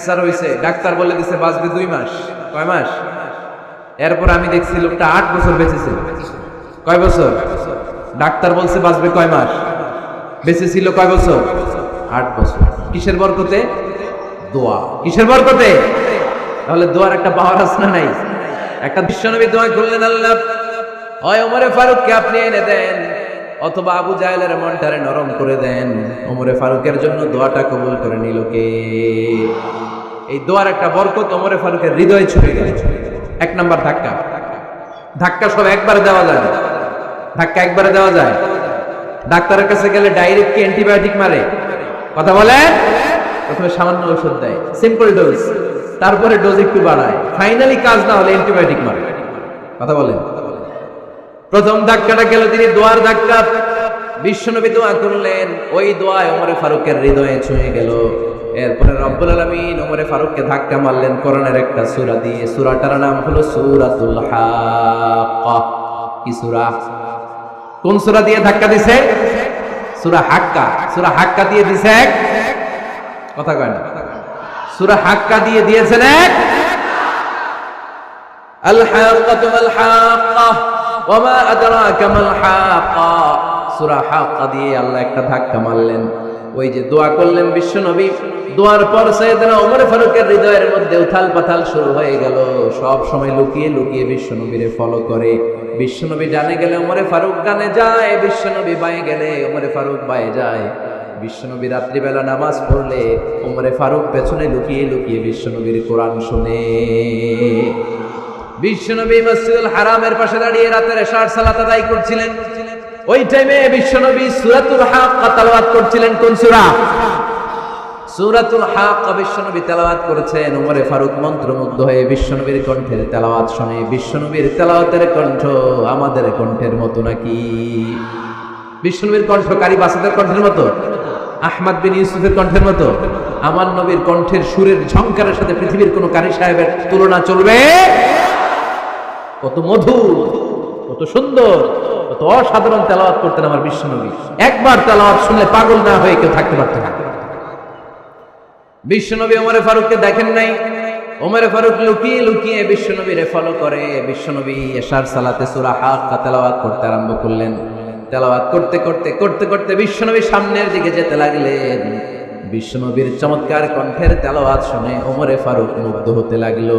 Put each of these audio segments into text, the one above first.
Cancer হয়েছে, doctor বলে দিছে বাঁচবে 2 মাস। কয় মাস? এরপর আমি দেখছি লোকটা 8 বছর বেঁচেছিল। কয় বছর? ডাক্তার বলছে বাঁচবে কয় মাস, বেঁচেছিল কয় বছর? 8 বছর। কিসের বরকতে? দোয়া। কিসের বরকতে? তাহলে দোয়ার একটা পাওয়ার আছে না নাই? একটা বিশ্বনবী দোয়া করলেন, আল্লাহ হয় ওমরে ফারুককে আপনি এনে দেন, অথবা আবু জাহেলের মনটারে নরম করে দেন। ওমরে ফারুকের জন্য দোয়াটা কবুল করে নিল কে? এই দোয়ার একটা বরকত ওমরে ফারুকের হৃদয়ে ছুঁয়ে গেল। 1 নাম্বার ধাক্কা। ধাক্কা সব একবারে দেওয়া যায় না। ধাক্কা একবারে দেওয়া যায়? ডাক্তারের কাছে গেলে ডাইরেক্ট কি অ্যান্টিবায়োটিক মারে? কথা বলেন। প্রথমে সামান্য ওষুধ দেয়, সিম্পল ডোজ, তারপরে ডোজ একটু বাড়ায়, ফাইনালি কাজ না হলে অ্যান্টিবায়োটিক মারে। কথা বলেন। প্রথম ধাক্কাটা গেল তিনি দোয়ার ধাক্কা। বিশ্বনবী দোয়া করলেন, ওই দোয়ায় ওমরে ফারুকের হৃদয়ে ছুঁয়ে গেল। এরপরে রব্বুল আলামিন ওমরে ফারুককে ধাক্কা মারলেন কোরআনের একটা সূরা দিয়ে। সূরাটার নাম হলো সূরাতুল হাক্কা। কি সূরা? কোন সূরা দিয়ে ধাক্কা দিছে? সূরা হাক্কা। সূরা হাক্কা দিয়ে দিছে এক, কথা কয় না। সূরা হাক্কা দিয়ে দিয়েছেন এক। আল হাক্কাতু মাল হাক্কা ওয়া মা আদরাকা মাল হাক্কা। সূরা হাক্কা দিয়ে আল্লাহ একটা ধাক্কা মারলেন। ওই যে দোয়া করলেন বিশ্বনবী, দোয়ার পর সাইয়েদনা ওমর ফারুকের হৃদয়ের মধ্যে উথাল পাথাল শুরু হয়ে গেল। সব সময় লুকিয়ে লুকিয়ে বিশ্বনবীরে ফলো করে। বিশ্বনবী ডানে গেলে ওমরে ফারুক ডানে যায়, বিশ্বনবী বাঁয়ে গেলে ওমরে ফারুক বাঁয়ে যায়। বিশ্বনবী রাত্রিবেলা নামাজ পড়লে ওমরে ফারুক পেছনে লুকিয়ে লুকিয়ে বিশ্বনবীর কোরআন শুনে। বিশ্বনবী মসজিদুল হারামের পাশে দাঁড়িয়ে রাতের এশার সালাত আদায় করছিলেন। ওই টাইমে বিশ্বনবী সূরাতুল হাক্কা তেলাওয়াত করছিলেন। কোন সূরা? সূরাতুল হাক্কা বিশ্বনবী তেলাওয়াত করেছেন। ওমরে ফারুক মন্ত্রমুগ্ধ হয়ে বিশ্বনবীর কণ্ঠের তেলাওয়াত শুনে। বিশ্বনবীর তেলাওয়াতের কণ্ঠ আমাদের কণ্ঠের মতো নাকি? বিশ্বনবীর কণ্ঠ কারি বাসাদের কণ্ঠের মতো? আহমদ বিন ইউসুফের কণ্ঠের মতো? আমার নবীর কণ্ঠের সুরের ঝংকারের সাথে পৃথিবীর কোন কারি সাহেবের তুলনা চলবে? কত মধুর, কত সুন্দর, কত অসাধারণ তেলাওয়াত করতেন আমার বিশ্বনবী। একবার তেলাওয়াত শুনলে পাগল না হয়ে কেউ থাকতে পারত না। বিশ্বনবী ওমরে ফারুককে দেখেন নাই। ওমরে ফারুক লুকিয়ে লুকিয়ে বিশ্বনবীরে ফলো করে। বিশ্বনবী এশার সালাতে সূরা হাক্কা তেলাওয়াত করতে আরম্ভ করলেন। তেলাওয়াত করতে করতে করতে করতে বিশ্বনবী সামনের দিকে যেতে লাগলেন। বিশ্বনবীর চমৎকার কণ্ঠের তেলাওয়াত শুনে ওমরে ফারুক মুগ্ধ হতে লাগলো।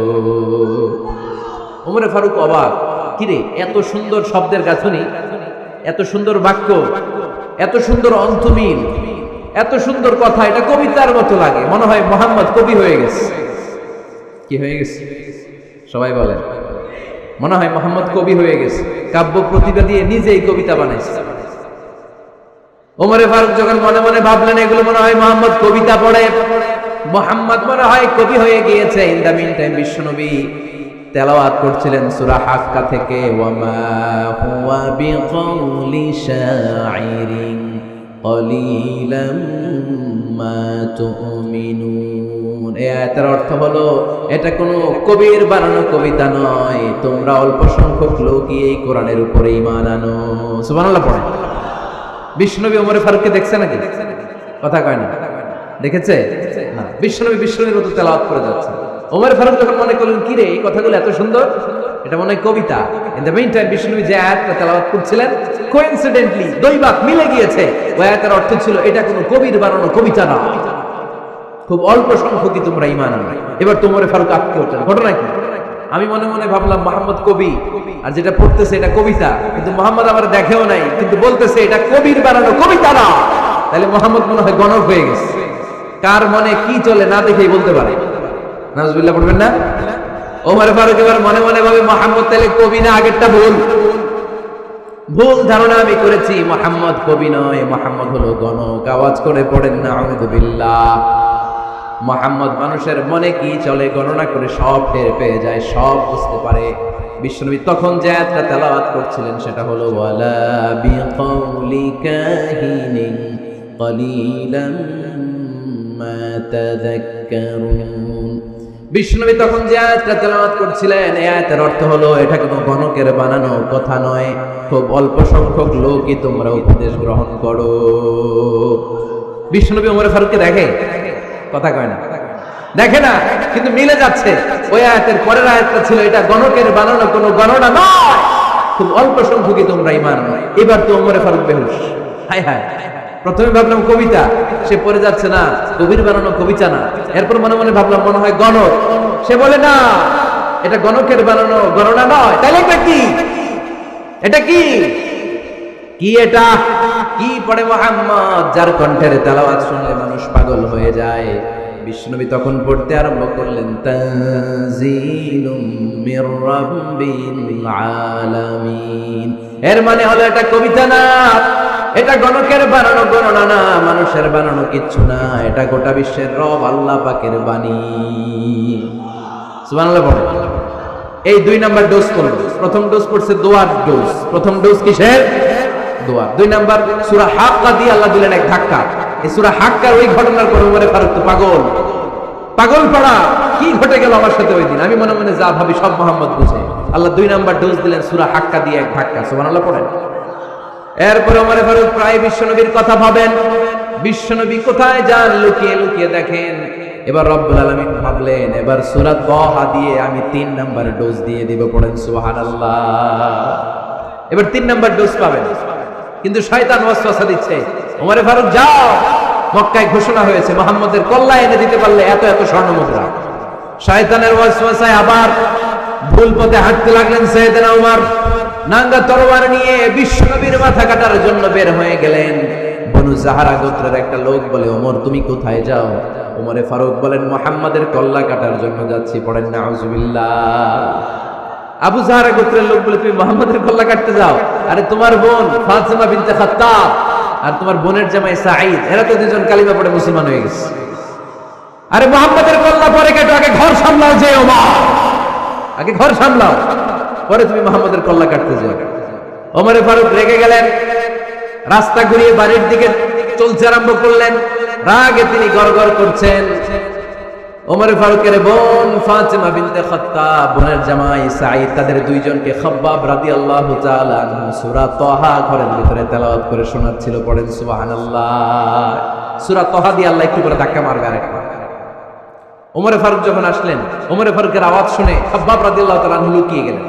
ওমরে ফারুক অবাক, কিরে এত সুন্দর শব্দের গাঁথনি, এত সুন্দর বাক্য, এত সুন্দর অন্তমিল, এত সুন্দর কথা, এটা কবিতার মতো লাগে। মনে হয় মুহাম্মদ কবি হয়ে গেছে। কি হয়ে গেছে? সবাই বলেন। মনে হয় মুহাম্মদ কবি হয়ে গেছে, কাব্য প্রতিভা দিয়ে নিজেই কবিতা বানাইছে। ওমরে ফারুক যখন মনে মনে ভাবলেন এগুলো মনে হয় মুহাম্মদ কবিতা পড়ে, মুহাম্মদ মনে হয় কবি হয়ে গিয়েছে। ইন দা মিন টাইম বিশ্বনবী তেলাওয়াত করছিলেন সূরা হাক্কা থেকে, ওয়ামা হুয়া বিকাউলি শাইরিন ক্বালিলাম মা তুমিনুন। এই আয়াতের অর্থ হলো এটা কোনো কবির বানানো কবিতা নয়, তোমরা অল্প সংখ্যক লোকই এই কোরআনের উপরে ঈমান আনো। সুবহানাল্লাহ পড়েন। বিশ্বনবী ওমরে ফারুককে দেখছে নাকি? কথা কয় না। দেখেছে না? বিশ্বনবীর মতো তেলাওয়াত করে যাচ্ছে। ওমর ফারুক যখন মনে করলেন কি রে এই কথাগুলো এত সুন্দর, এটা মনে হয় কবিতা। ইন দ্য মিন টাইম বিশ্বনবী যে আয়াতটা তেলাওয়াত করছিলেন, কোইন্সিডেন্টলি দৈবাত মিলে গিয়েছে। ওই আয়াতের অর্থ ছিল এটা কোনো কবির বানানো কবিতা না, খুব অল্প সংখ্যকই তোমরা ঈমান আনো। এবার তো ওমর ফারুক আটকে উঠলেন, ঘটনা কি? আমি মনে মনে ভাবলাম মুহাম্মদ কবি, আর যেটা পড়তেছে এটা কবিতা, কিন্তু মুহাম্মদ আমার দেখেও নাই, কিন্তু বলতেছে এটা কবির বানানো কবিতা না। তাহলে মুহাম্মদ মনে হয় গণক হয়ে গেছে। কার মনে কি চলে না দেখেই বলতে পারে। নাউজুবিল্লাহ পড়বেন না? ওমর ফারুক এবার মনে মনে ভাবে মুহাম্মদ তাহলে কবি না, আগেরটা ভুল ধারণা আমি করেছি। মুহাম্মদ কবি নয়, মুহাম্মদ হলো গণক। আওয়াজ করে পড়েন না আউযুবিল্লাহ। মুহাম্মদ মানুষের মনে কি চলে গণনা করে সব টের পেয়ে যায়, সব বুঝতে পারে। বিশ্বনবী তখন যে আয়াতটা তেলাওয়াত করছিলেন সেটা হলো ওয়ালা বিকাউলি কাহিনিন ক্বালিলাম মা তাযাক্কারুন। বিশ্বনবী তখন যে আয়াতটা তেলাওয়াত করছিলেন এই আয়াতের অর্থ হলো এটা কোনো গণকের বানানো কথা নয়, খুব অল্প সংখ্যক লোকই তোমরা উপদেশ গ্রহণ করো। বিশ্বনবী ওমর ফারুককে দেখে, কথা কয় না। দেখে না, কিন্তু মিলে যাচ্ছে। ওই আয়াতের পরের আয়াতটা ছিল এটা গণকের বানানো কোনো গণনা নয়, খুব অল্প সংখ্যকই তোমরা ঈমান আনো। এবার তো ওমরে ফারুক বেহুশ। হায় হায়, প্রথমে ভাবলাম কবিতা, সে পড়ে যাচ্ছে না কবির বানানো কবিতা না। এরপর মনে মনে ভাবলাম মনে হয় গণক, সে বলে না এটা গণকের বানানো গণনা নয়। তাহলে এটা কি? এটা কি? কি এটা? কি পড়ে মুহাম্মদ, যার কণ্ঠের তেলাওয়াত শুনলে মানুষ পাগল হয়ে যায়। বিশ্বনবী তখন পড়তে আরম্ভ করলেন তানজিলুম মির রাব্বিল আলামিন। এর মানে হলো এটা কবিতা না, এটা গণকের বানানো গণনা না, মানুষের বানানো কিচ্ছু না, এটা গোটা বিশ্বের রব আল্লাহ পাকের বাণী। সুবহানাল্লাহ বলেন। এই 2 নাম্বার ডোজ করব। প্রথম ডোজ পড়ছে দোয়ার ডোজ। প্রথম ডোজ কিসের? দোয়া। 2 নাম্বার সূরা হাক্কা দিয়ে আল্লাহ দিলেন এক ধাক্কা। এই সূরা হাক্কার ওই ঘটনার পর ওমরে ফারুক তো পাগল, পাগল পড়া। কি ঘটে গেল আমার সাথে ওই দিন? আমি মনে মনে যা ভাবি সব মুহাম্মদ বুঝে। আল্লাহ 2 নাম্বার ডোজ দিলেন সূরা হাক্কা দিয়ে এক ধাক্কা। সুবহানাল্লাহ পড়েন। এরপর ওমরে ফারুক প্রায় বিশ্বনবীর কথা ভাবেন, বিশ্বনবী কোথায় যান লুকিয়ে লুকিয়ে দেখেন। এবার রব্বুল আলামিন ভাবলেন এবার সূরা তাহা দিয়ে আমি 3 নাম্বার ডোজ দিয়ে দিব। পড়েন সুবহানাল্লাহ। এবার 3 নাম্বার ডোজ পাবেন। কিন্তু শয়তান ওয়াসওয়াসা দিচ্ছে, ওমরে ফারুক যাও, মক্কায় ঘোষণা হয়েছে মুহাম্মদের কল্লা এনে দিতে পারলে এত এত স্বর্ণ মুদ্রা। শয়তানের ওয়াসওয়াসায় আবার ভুল পথে হাঁটতে লাগলেন সাইয়েদনা ওমর। নাঙ্গা তরবারি নিয়ে বিশ্বনবীর মাথা কাটার জন্য বের হয়ে গেলেন। বনু জাহারা গোত্রের একটা লোক বলে, ওমর তুমি কোথায় যাও? ওমরে ফারুক বলেন মুহাম্মাদের কল্লা কাটার জন্য যাচ্ছি। পড়েন নাউজুবিল্লাহ। আবু জাহারা গোত্রের লোক বলে তুমি মুহাম্মাদের কল্লা কাটতে যাও? আরে তোমার বোন ফাতিমা বিনতে খাত্তাব আর তোমার বোনের জামাই সাঈদ, এরা তো দুজন কালিমা পড়ে মুসলমান হয়ে গেছে। আরে মুহাম্মাদের কল্লা পরে কাটো, আগে ঘর সামলাও। যে ওমর, আগে ঘর সামলাও, পরে তুমি মুহাম্মাদের কল্লা কাটতে যাও। ওমরে ফারুক রেগে গেলেন, রাস্তা ঘুরিয়ে বাড়ির দিকে চলতে আরম্ভ করলেন। রাগে তিনি গড়গড় করছেন। ওমরে ফারুকের বোন ফাতিমা বিনতে খাত্তাব, বোনের জামাই সাঈদ, তাদের দুইজনকে খাব্বাব রাদিয়াল্লাহু তাআলা আনহু সূরা তাহা ঘরের ভিতরে তেলাওয়াত করে শোনাচ্ছিল। পড়েন সুবহানাল্লাহ। সূরা তাহা দিয়ে আল্লাহ একটু করে ধাক্কা মারবে আরেকবার। ওমরে ফারুক যখন আসলেন, ওমরে ফারুকের আওয়াজ শুনে খাব্বাব রাদিয়াল্লাহু তাআলা আনহু লুকিয়ে গেলেন।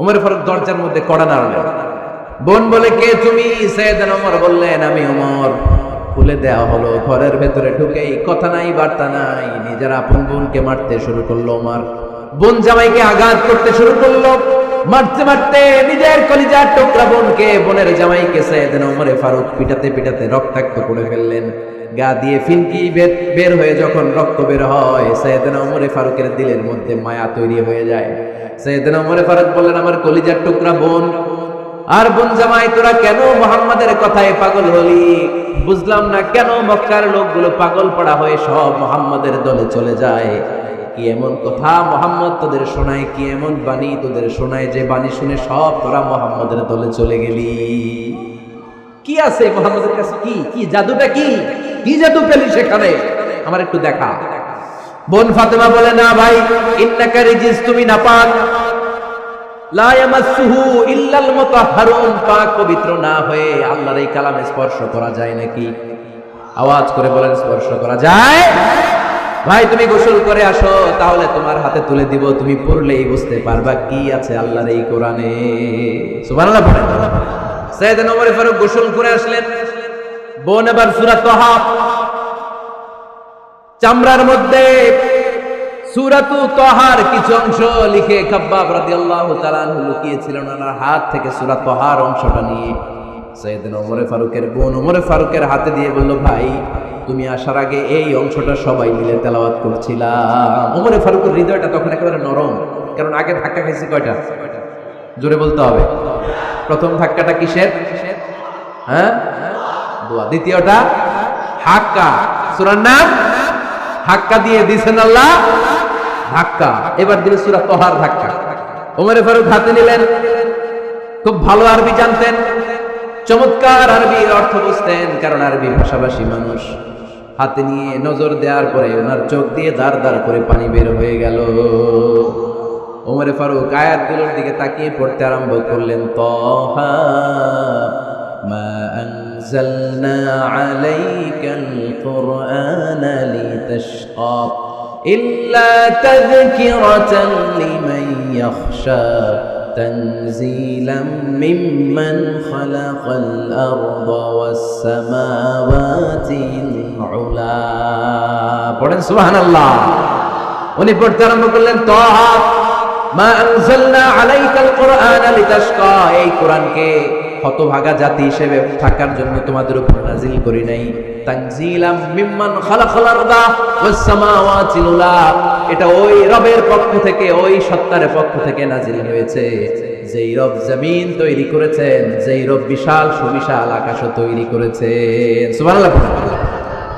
ওমরে ফারুক দরজার মধ্যে কড়া নাড়লেন। বোন বলে, কে তুমি? সাইয়েদনা ওমর বললেন, আমি ওমর। খুলে দেওয়া হলো। ঘরের ভেতরে ঢুকেই কথা নাই বার্তা নাই, নিজের আপন বোনকে মারতে শুরু করলো ওমর। বোন জামাইকে আঘাত করতে শুরু করলো। মারতে মারতে নিজের কলিজার টুকরা বোনকে, বোনের জামাইকে সাইয়েদনা ওমরে ফারুক পিটাতে পিটাতে রক্তাক্ত করে ফেললেন। গা দিয়ে ফিনকি বের হয়ে যখন রক্ত বের হয়, সাইয়েদনা ওমরে ফারুকের দিলের মধ্যে মায়া তৈরি হয়ে যায়। সাইয়েদনা ওমরে ফারুক বললেন, আমার কলিজার টুকরা বোন আর বোন জামাই, তোরা কেন মুহাম্মাদের কথায় পাগল হলি? বুঝলাম না কেন মক্কার লোকগুলো পাগল পড়া হয়ে সব মুহাম্মাদের দলে চলে যায়। কি এমন কথা মুহাম্মদ তোদের শোনায়, কি এমন বাণী তোদের শোনায় যে বাণী শুনে সব তোরা মুহাম্মাদের দলে চলে গেলি? কি আছে মুহাম্মাদের কাছে? কি কি জাদুটা? কি কি জাদু পেলি সেখানে? আমার একটু দেখা। বোন ফাতেমা বলে, না ভাই, ইন্নাকা রিজিস, তুমি নাপাক। লা ইয়ামাসসুহু ইল্লাল মুতাহহারুন, পাক পবিত্র না হয়ে আল্লাহর এই কালামে স্পর্শ করা যায় নাকি? আওয়াজ করে বলেন, স্পর্শ করা যায়? ভাই তুমি গোসল করে আসো, তাহলে তোমার হাতে তুলে দিব, তুমি পড়লেই বুঝতে পারবা কি আছে আল্লাহর এই কোরআনে। সুবহানাল্লাহ পড়েন। সাইয়েদনা ওমর ফারুক গোসল করে আসলেন। বোন এবার সূরা তাহা চামড়ার মধ্যে সূরাতু তাহার কিছু অংশ লিখে খাব্বাব রাদিয়াল্লাহু তাআলা আনহু লুকিয়েছিলেন ওনার হাত থেকে। সূরা তাহার অংশটা নিয়ে সাইয়েদনা ওমর ফারুকের বোন ওমর ফারুকের হাতে দিয়ে বলল, ভাই তুমি আসার আগে এই অংশটা সবাই মিলে তেলাওয়াত করছিলাম। ওমর ফারুকের হৃদয়টা তখন একেবারে নরম, কারণ আগে ধাক্কা খাইছে কয়টা? জোরে বলতে হবে। প্রথম ধাক্কাটা কিসের? হ্যাঁ, দোয়া। দ্বিতীয়টা হাক্কা, সূরার নাম হাক্কা দিয়ে দিয়েছেন আল্লাহ ধাক্কা। এবার দিলে সূরা তাহার ধাক্কা। ওমর ফারুক হাতে নিলেন। খুব ভালো আরবি জানতেন, চমৎকার আরবির অর্থ বুঝতেন, কারণ আরবি ভাষাভাষী মানুষ। হাতে নিয়ে নজর দেওয়ার পরে ওনার চোখ দিয়ে দাঁড় দাঁড় করে পানি বের হয়ে গেল। ওমর ফারুক আয়াতগুলোর দিকে তাকিয়ে পড়তে আরম্ভ করলেন। তাহা মা আনজালনা আলাইকাল কুরআনা লিতাশকা ইল্লা তাযকিরাতান লিমান ইয়াখশা তানজিলাম মিম্মান খালাকাল আরদা ওয়াস সামাওয়াতিল উলা। পড়েন সুবহানাল্লাহ। উনি পড়তে আরম্ভ করলেন তাহা মা আনজালনা আলাইকাল কুরআনা লিতাশকা, এই কোরআনকে হতভাগা জাতি হিসেবে থাকার জন্য তোমাদের উপর নাজিল করি নাই। তানজিলাম মিম্মান খালাকাল আরদা ওয়াস সামাওয়াতিল উলা, এটা ওই রবের পক্ষ থেকে, ওই সত্তার পক্ষ থেকে নাজিল হয়েছে যেই রব জমিন তৈরি করেছেন, যেই রব বিশাল সুবিশাল আকাশও তৈরি করেছেন। সুবহানাল্লাহ।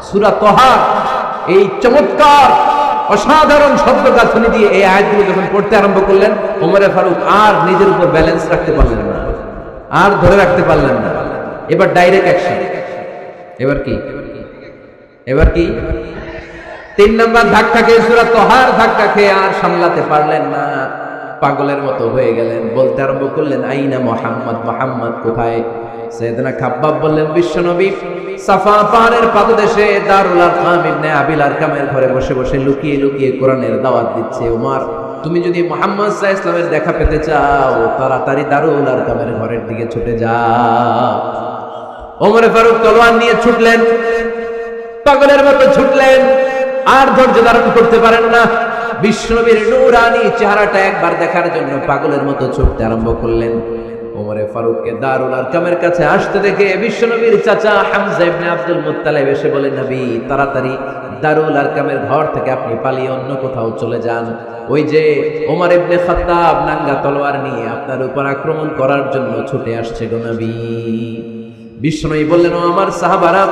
সূরা তাহা এই চমৎকার অসাধারণ শব্দ গাঁথনি দিয়ে এই আয়াতগুলো যখন পড়তে আরম্ভ করলেন, ওমর ফারুক আর নিজের উপর ব্যালেন্স রাখতে পারলেন না, আর ধরে রাখতে পারলেন না। এবার ডাইরেক্ট অ্যাকশন। এবার কি? এবার কি? 3 নাম্বার ধাক্কা খেয়ে, সূরা তাহার ধাক্কা খেয়ে আর সামলাতে পারলেন না, পাগলের মতো হয়ে গেলেন। বলতে আরম্ভ করলেন আইনা মুহাম্মদ, মুহাম্মদ কোথায়? সাইয়েদনা খাব্বাব বললেন বিশ্বনবী সাফা পাহাড়ের পাদদেশে দারুল আরকাম ইবনে আবিল আরকামের ঘরে বসে বসে লুকিয়ে লুকিয়ে কোরআনের দাওয়াত দিচ্ছে। ওমর, তুমি যদি মুহাম্মদ সাল্লাল্লাহু আলাইহি ওয়াসাল্লামের দেখা পেতে চাও, তাড়াতাড়ি দারুল আরকামের ঘরের দিকে ছুটে যাও। ওমর ফারুক তলোয়ার নিয়ে ছুটলেন, পাগলের মতো ছুটলেন, আর ধৈর্য ধারণ করতে পারেন না। বিশ্বনবীর নূরানি চেহারাটা একবার দেখার জন্য পাগলের মতো ছুটতে আরম্ভ করলেন। ওমর ফারুককে দারুল আরকামের কাছে আসতে দেখে বিশ্বনবীর চাচা হামজা ইবনে আব্দুল মুত্তালিব এসে বলেন, নবী তাড়াতাড়ি দারুল আরকামের ঘর থেকে আপনি পালিয়ে অন্য কোথাও চলে যান। ওই যে ওমর ইবনে খাত্তাব নাঙ্গা তলোয়ার নিয়ে আপনার উপর আক্রমণ করার জন্য ছুটে আসছে গো নবী। বিশ্বনবী বললেন, ও আমার সাহাবারা,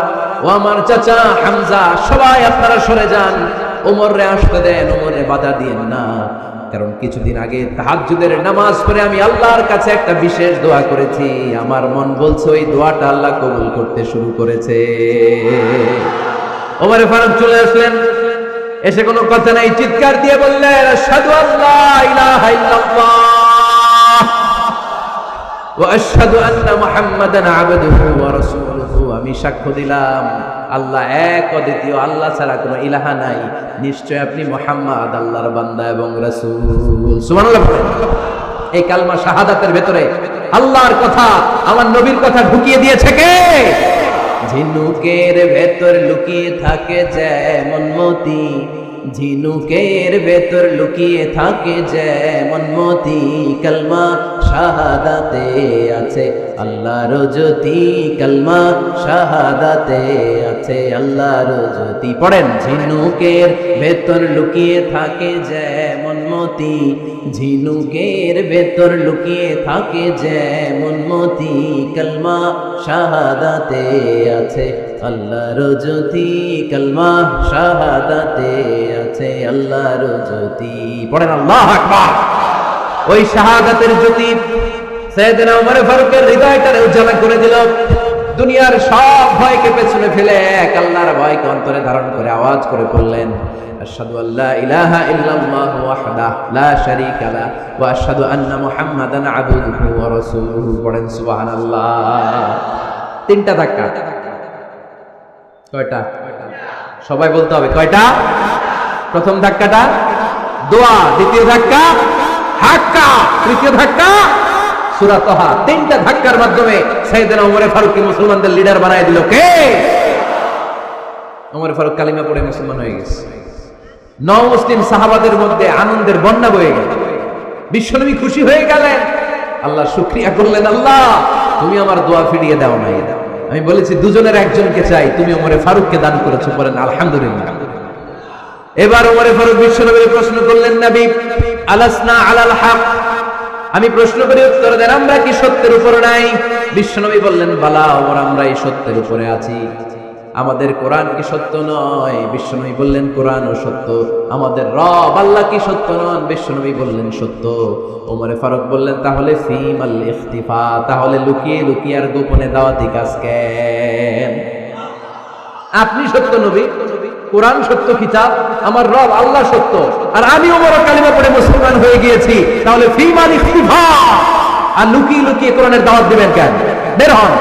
ও আমার চাচা হামজা, সবাই আপনারা সরে যান, ওমররে আসতে দেন, ওমররে বাধা দিয়েন না। কারণ কিছুদিন আগে তাহাজ্জুদের নামাজ পড়ে আমি আল্লাহর কাছে একটা বিশেষ দোয়া করেছি, আমার মন বলছে ওই দোয়াটা আল্লাহ কবুল করতে শুরু করেছে। ওমর ফারুক চলে আসলেন, এসে কোনো কথা নাই, চিৎকার দিয়ে বললেন আশহাদু আল্লা ইলাহা ইল্লাল্লাহ ওয়া আশহাদু আন্না মুহাম্মাদান আবদুহু ওয়া রাসূলুহু, আমি সাক্ষ্য দিলাম আল্লাহ এক, অদ্বিতীয়, আল্লাহ ছাড়া কোনো ইলাহা নাই, নিশ্চয় আপনি মুহাম্মদ আল্লাহর বান্দা এবং রাসূল। সুবহানাল্লাহ। এই কালমা শাহাদাতের ভেতরে আল্লাহর কথা, আমার নবীর কথা ঢুকিয়ে দিয়েছে কে? ঝিনুকের ভেতর লুকিয়ে থাকে যেমন মতি, ঝিনুকের ভেতর লুকিয়ে থাকে যেমন মতি, কালমা শাহাদাতে আছে আল্লাহর জ্যোতি, কালমা শাহাদাতে আছে আল্লাহর জ্যোতি। পড়েন, ঝিনুকের ভেতর লুকিয়ে থাকে যেমন মতি, ঝিনুকের ভেতর লুকিয়ে থাকে যেমন মতি, কালমা শাহাদাতে আছে আল্লাহর জ্যোতি, কালমা শাহাদাতে আছে আল্লাহর জ্যোতি। পড়েন আল্লাহু আকবার। ওই শাহাদাতের জ্যোতি সাইয়েদনা ওমর ফারুকের হৃদয়টারে উজ্জ্বল করে দিল। দুনিয়ার সব ভয়কে পেছনে ফেলে এক আল্লাহর ভয়কে অন্তরে ধারণ করে আওয়াজ করে বললেন, আশহাদু আল্লা ইলাহা ইল্লাল্লাহ ওয়াহদাহু লা শারীকা লাহু ওয়া আশহাদু আন্না মুহাম্মাদান আবদুহু ওয়া রাসূলুহু। পড়েন সুবহানাল্লাহ। 3টা ধাক্কা। কয়টা? সবাই বলতে হবে কয়টা? প্রথম ধাক্কাটা দোয়া, দ্বিতীয় ধাক্কা হাক্কা, তৃতীয় ধাক্কা সূরা তাহা। 3টা ধাক্কার মাধ্যমে সাইয়েদনা ওমর ফারুককে মুসলমানদের লিডার বানায় দিল কে? ওমর ফারুক কালিমা পড়ে মুসলমান হয়ে গেছে। নও-মুসলিম সাহাবাদের মধ্যে আনন্দের বন্যা বয়ে গেল। বিশ্বনবী খুশি হয়ে গেলেন, আল্লাহ শুকরিয়া করলেন, আল্লাহ তুমি আমার দোয়া ফিরিয়ে দাও নাই, আমি বলেছি দুজনের একজনকে চাই, তুমি ওমর ফারুককে দান করেছো। বলেন আলহামদুলিল্লাহ। এবার ওমর ফারুক বিশ্বনবীকে প্রশ্ন করলেন, নবী আলাসনা আলাল হক, আমি প্রশ্ন করি উত্তর দেন, আমরা কি সত্যের উপর নাই? বিশ্বনবী বললেন, বালা ওমর, আমরা এই সত্যের উপরে আছি। আমাদের কোরআন কি সত্য নয়? বিশ্বনবী বললেন, কোরআনও সত্য। আমাদের রব আল্লাহ কি সত্য নন? বিশ্বনবী বললেন, সত্য। ওমর ফারুক বললেন, তাহলে ফিমাল ইখতিফা, তাহলে লুকিয়ে লুকিয়ে আর গোপনে দাওয়াতি কাজ কেন? আপনি সত্য নবী, কোরআন সত্য কিতাব, আমার রব আল্লাহ সত্য, আর আমি ওমর কালিমা পড়ে মুসলমান হয়ে গিয়েছি, তাহলে ফিমাল ইখতিফা, আর লুকিয়ে লুকিয়ে কোরআনের দাওয়াত দিবেন কেন? বের হন,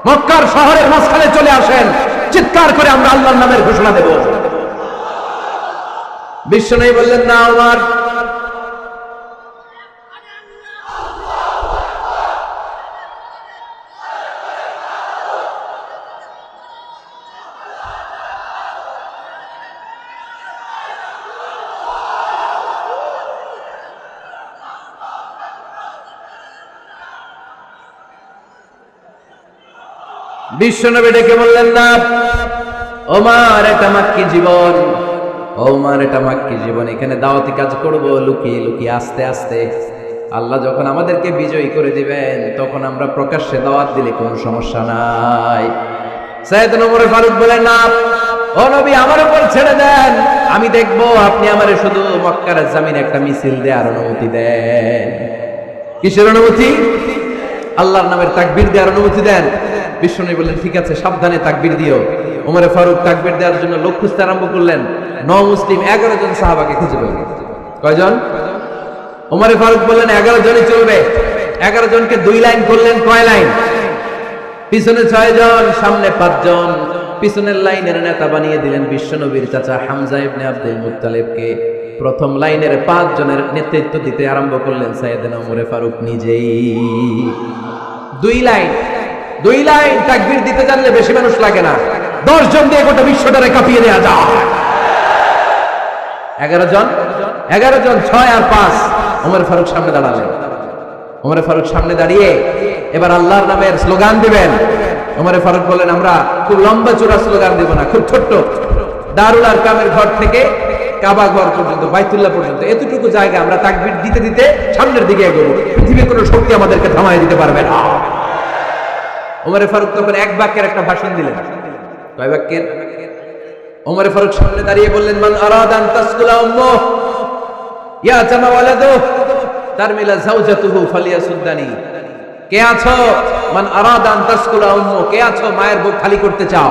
মক্কার শহরের মাঝখানে চলে আসেন, চিৎকার করে আমরা আল্লাহর নামের ঘোষণা দেব। বিশ্বনবী বললেন, না ওমর। বিশ্বনবী ডেকে বললেন, না ওমর, এটা মাক্কি জীবন। ওমর, এটা মাক্কি জীবন। এখানে দাওয়াতি কাজ করব লুকিয়ে লুকিয়ে, আস্তে আস্তে। আল্লাহ যখন আমাদেরকে বিজয়ী করে দিবেন, তখন আমরা প্রকাশ্যে দাওয়াত দিলে কোনো সমস্যা নাই। সাইয়েদনা ওমর ফারুক বলেন, না ও নবী, আমার উপর ছেড়ে দেন, আমি দেখব আপনি আমারে শুধু মক্কার জমিনে একটা মিছিল দেওয়ার অনুমতি দেন। কিসের অনুমতি? আল্লাহর নামের তাকবীর দেওয়ার অনুমতি দেন। বিশ্বনবী বললেন, ঠিক আছে, সাবধানে তাকবীর দিও। ওমর ফারুক তাকবীর দেওয়ার জন্য লোক খুঁজতে আরম্ভ করলেন। মুসলিম 11 জন সাহাবাকে খুঁজে পেলেন। কয়জন? ওমর ফারুক বললেন 11 জনই চলবে। 11 জনকে 2 লাইন করলেন। কয় লাইন? পিছনে 6 জন, সামনে 5 জন। পিছনের লাইনের নেতা বানিয়ে দিলেন বিশ্বনবীর চাচা হামজা ইবনে আব্দুল মুত্তালিবকে। প্রথম লাইনের 5 জনের নেতৃত্ব দিতে আরম্ভ করলেন সাইয়েদনা ওমর ফারুক নিজেই। 2 লাইন তাকবীর দিতে জানলে বেশি মানুষ লাগে না, 10 জন দিয়ে গোটা বিশ্বটারে কাঁপিয়ে দেয়া যায়। 11 জন, 6 আর 5। ওমর ফারুক সামনে দাঁড়ালেন। ওমর ফারুক সামনে দাঁড়িয়ে এবার আল্লাহর নামের স্লোগান দিবেন। ওমর ফারুক বলেন, আমরা খুব লম্বা চূড়া স্লোগান দেব না, খুব ছোট্ট। দারুল আরকামের ঘর থেকে কাবা ঘর পর্যন্ত, বাইতুল্লাহ পর্যন্ত, এতটুকু জায়গা আমরা তাকবীর দিতে দিতে সামনের দিকে এগোবো। পৃথিবীর কোনো শক্তি আমাদেরকে থামায় দিতে পারবে না। ওমর ফারুক তখন এক বাক্যের একটা ভাষণ দিলেন। কয় বাক্যের? ওমর ফারুক সামনে দাঁড়িয়ে বললেন, মান আরাদান তাসকুলা উম্মুহ ইয়া জামা ওয়ালাদুহু তারমিলা যাওজাতুহু ফালিয়াসুদ্দানি। কে আছো? মান আরাদান তাসকুলা উম্মুহ, কে আছো মায়ের বুক খালি করতে চাও?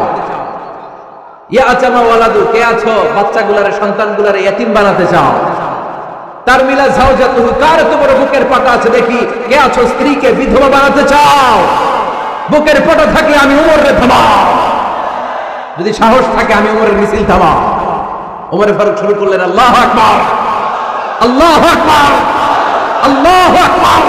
ইয়া জামা ওয়ালাদু, কে আছো বাচ্চাগুলারে, সন্তানগুলারে ইতিম বানাতে চাও? তারমিলা যাওজাতুহু, কার এত বড় বুকের পাটা আছে দেখি, কে আছো স্ত্রীকে বিধবা বানাতে চাও? বুকের পাটা থাকে আমি ওমরের থামাও, যদি সাহস থাকে আমি ওমরের মিছিল থামাও। ওমর ফারুক শুরু করলেন, আল্লাহু আকবার, আল্লাহু আকবার, আল্লাহু আকবার।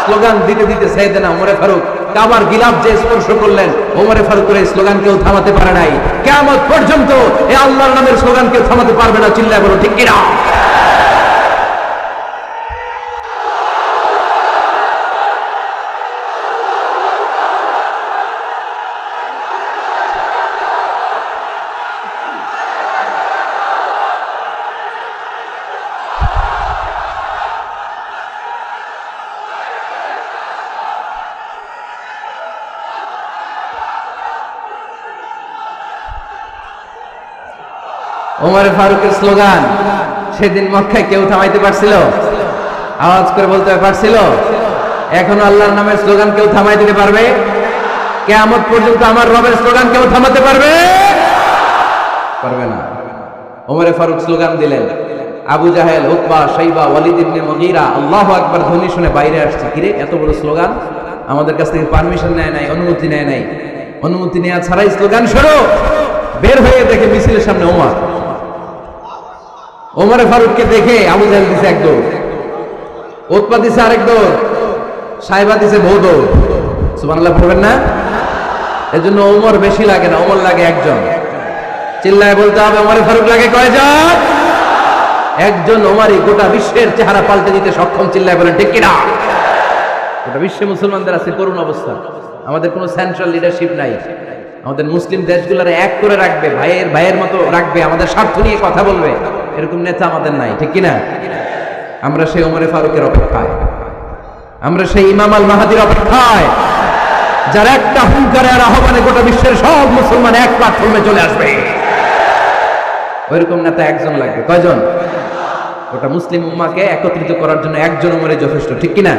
স্লোগান দিতে দিতে সাইয়েদনা ওমর ফারুক কাবার গিলাফ যে স্পর্শ করলেন, ওমর ফারুকের এই স্লোগান কেউ থামাতে পারে নাই। কিয়ামত পর্যন্ত এই আল্লাহর নামের স্লোগান কেউ থামাতে পারবে না। চিল্লায় বলো ঠিক কিনা? ওমর ফারুকের স্লোগান সেদিন মক্কায় কেউ থামাইতে পারছিল? আওয়াজ করে বলতে পারছিল? এখনো আল্লাহর নামের স্লোগান কেউ থামাই দিতে পারবে? কিয়ামত পর্যন্ত আমার রবের স্লোগান কেউ থামাতে পারবে? পারবে না। ওমর ফারুক স্লোগান দিলেন। আবু জাহেল, উতবা, শাইবা, ওয়ালিদ ইবনে মুগীরা আল্লাহু আকবার ধ্বনি শুনে বাইরে আসছে। কিরে, এত বড় স্লোগান, আমাদের কাছ থেকে পারমিশন নেয় নাই, অনুমতি নেয় নাই। অনুমতি নেওয়া ছাড়াই স্লোগান শুরু। বের হয়ে দেখে মিছিলের সামনে ওমর। ওমর ফারুককে দেখে আবু জাহেল দিছে এক দৌড়, উতবা দিছে আরেক দৌড়, শাইবা দিছে বহু দৌড়। সুবহানাল্লাহ পড়বেন না? এজন্য ওমর বেশি লাগে না, ওমর লাগে একজন। চিল্লায় বলতে হবে, ওমর ফারুক লাগে কয়জন? একজন। ওমরই গোটা বিশ্বের চেহারা পাল্টে দিতে সক্ষম। চিল্লায় বলেন ঠিক কিনা? গোটা বিশ্বে মুসলমানদের আছে করুণ অবস্থা। আমাদের কোনো সেন্ট্রাল লিডারশিপ নাই। আমাদের মুসলিম দেশগুলোরে এক করে রাখবে, ভাইয়ের মতো রাখবে, আমাদের স্বার্থ নিয়ে কথা বলবে, এরকম নেতা আমাদের নাই। ঠিক কিনা? আমরা সেই ওমর ফারুকের অপেক্ষায়, আমরা সেই ইমাম আল মাহাদির অপেক্ষায়, যার একটা হুঙ্কারে আর আহ্বানে গোটা বিশ্বের সব মুসলমান এক প্ল্যাটফর্মে চলে আসবে। ওইরকম নেতা একজন লাগবে। কয়জন? গোটা মুসলিম উম্মাহকে একত্রিত করার জন্য একজন ওমরে যথেষ্ট। ঠিক কিনা?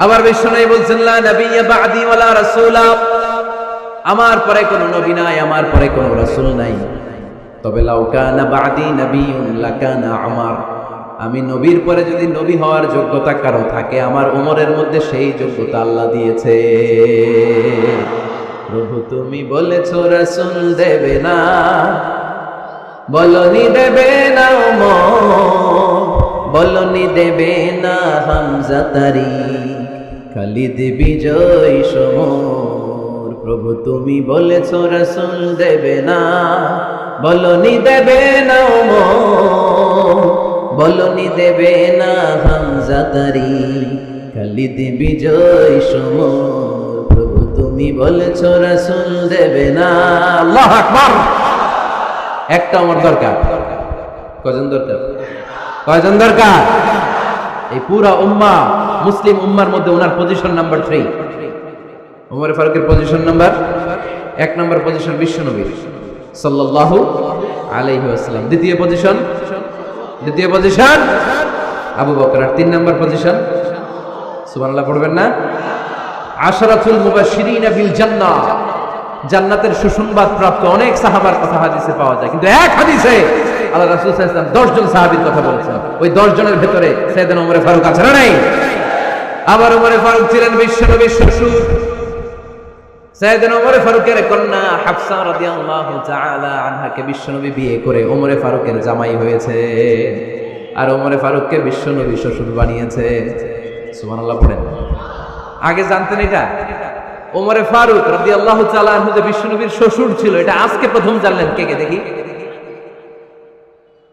আবার বিশ্বনবী বলছেন, লা নাবিয়্যা বা'দি ওয়ালা রাসূলা, আমার পরে কোনো নবী নাই, আমার পরে কোনো রাসূল নাই। তবে লাউ কানা বা'দি নাবিয়্যুন লাকানা উমর, আমি নবীর পরে যদি নবী হওয়ার যোগ্যতা কারো থাকে, আমার ওমরের মধ্যে সেই যোগ্যতা আল্লাহ দিয়েছে। প্রভু তুমি বলেছো রাসূল দেবে না, বলনি দেবে না বলনি দেবে না হামজা তারিখ, খালিদ বিজয় সমর। প্রভু তুমি বলেছ রাসূল দেবে না, বলনি দেবে না বলনি দেবে না হামজা তারিখ, খালিদ বিজয় সমর। প্রভু তুমি বলেছ রাসূল দেবে না। আল্লাহু আকবার। একটা আমার দরকার, কয়জন দরকার? কয়জন দরকার? এই পুরা উম্মাহ, মুসলিম উম্মার মধ্যে ওনার পজিশন নাম্বার 3। ওমর ফারুকের পজিশন নাম্বার 1 নম্বর পজিশন বিশ্বনবী সাল্লাল্লাহু আলাইহি ওয়াসাল্লাম। দ্বিতীয় পজিশন আবু বকর। আর 3 নম্বর পজিশন, সুবহানাল্লাহ পড়বেন না? আশরাতুল মুবাশশিরিনা বিল জান্নাহ, জান্নাতের সুসংবাদ প্রাপ্ত অনেক সাহাবার কথা হাদিসে পাওয়া যায়, কিন্তু এক হাদিসে আল্লাহ রাসূল সাল্লাল্লাহু আলাইহি ওয়াসাল্লাম 10 জন সাহাবীর কথা বলেছেন। ওই 10 জনের ভেতরে সাইয়েদনা ওমর ফারুক আছে না নাই? আবার ওমর ফারুক ছিলেন বিশ্বনবীর শ্বশুর। সাইয়েদনা ওমর ফারুকের কন্যা হাফসা রাদিয়াল্লাহু তাআলা আনহাকে বিশ্বনবী বিয়ে করে ওমর ফারুকের জামাই হয়েছে, আর ওমর ফারুককে বিশ্বনবী শ্বশুর বানিয়েছে। সুবহানাল্লাহ পড়েন। আগে জানতেন এটা? ওমর ফারুক রাদিয়াল্লাহু তাআলা আনহু যে বিশ্বনবীর শ্বশুর ছিল, এটা আজকে প্রথম জানলেন। কে কে দেখি?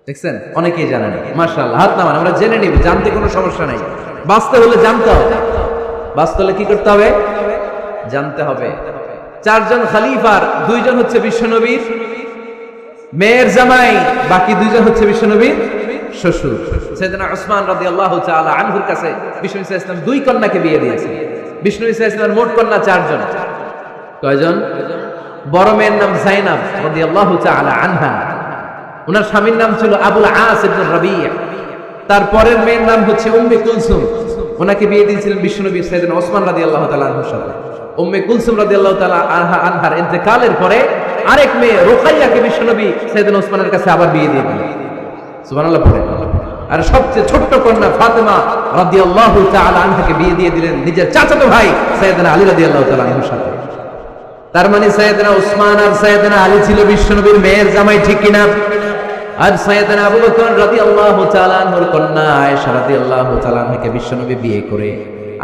দেখছেন? অনেকেই জানেন। মাশাআল্লাহ, হাত নামান। আমরা জেনে নিব, জানতে কোনো সমস্যা নাই। বাঁচতে হলে জানতে হবে। বাঁচতে হলে কি করতে হবে? জানতে হবে। 4 জন খলিফার 2 জন হচ্ছে বিশ্বনবীর মেয়ের জামাই, বাকি 2 জন হচ্ছে বিশ্বনবীর শ্বশুর। সাইয়েদনা উসমান রাদিয়াল্লাহু তাআলা আনহুর কাছে বিশ্বনবী সাল্লাল্লাহু আলাইহি ওয়াসাল্লাম 2 কন্যাকে বিয়ে দিয়েছেন। বিষ্ণু সাল্লাল্লাহু আলাইহি ওয়াসাল্লামের মোট কন্যা 4 জন। কয়জন? বড় মেয়ের নাম যায়েনব রাদিয়াল্লাহু তাআলা আনহা, ওনার স্বামীর নাম ছিল আবুল আস ইবনে রাবিয়া। তারপরের মেয়ের নাম হচ্ছে উম্মে কুলসুম, ওনাকে বিয়ে দিয়েছিলেন বিশ্বনবী সাইয়েদনা ওসমান রাদিয়াল্লাহু তাআলা আনহুর সাথে। উম্মে কুলসুম রাদিয়াল্লাহু তাআলা আনহার ইন্তেকালের পরে আরেক মেয়ে রুকাইয়াকে বিশ্বনবী সাইয়েদনা ওসমানের কাছে আবার বিয়ে দিয়ে দিলেন। সুবহানাল্লাহ পড়েন। আর সবচেয়ে ছোট্ট কন্যা ফাতেমা রাদিয়াল্লাহু তাআলা আনহাকে বিয়ে দিয়ে দিলেন নিজের চাচাতো ভাই সাইয়েদনা আলী রাদিয়াল্লাহু তাআলা আনহুর সাথে। তার মানে সাইয়েদনা ওসমান আর সাইয়েদনা আলী ছিল বিশ্বনবীর মেয়ের জামাই, ঠিক কিনা? আর সাইয়েদনা আবু বকর রাদিয়াল্লাহু তাআলা আনহুর কন্যা আয়েশা রাদিয়াল্লাহু তাআলা আনহাকে বিশ্বনবী বিয়ে করে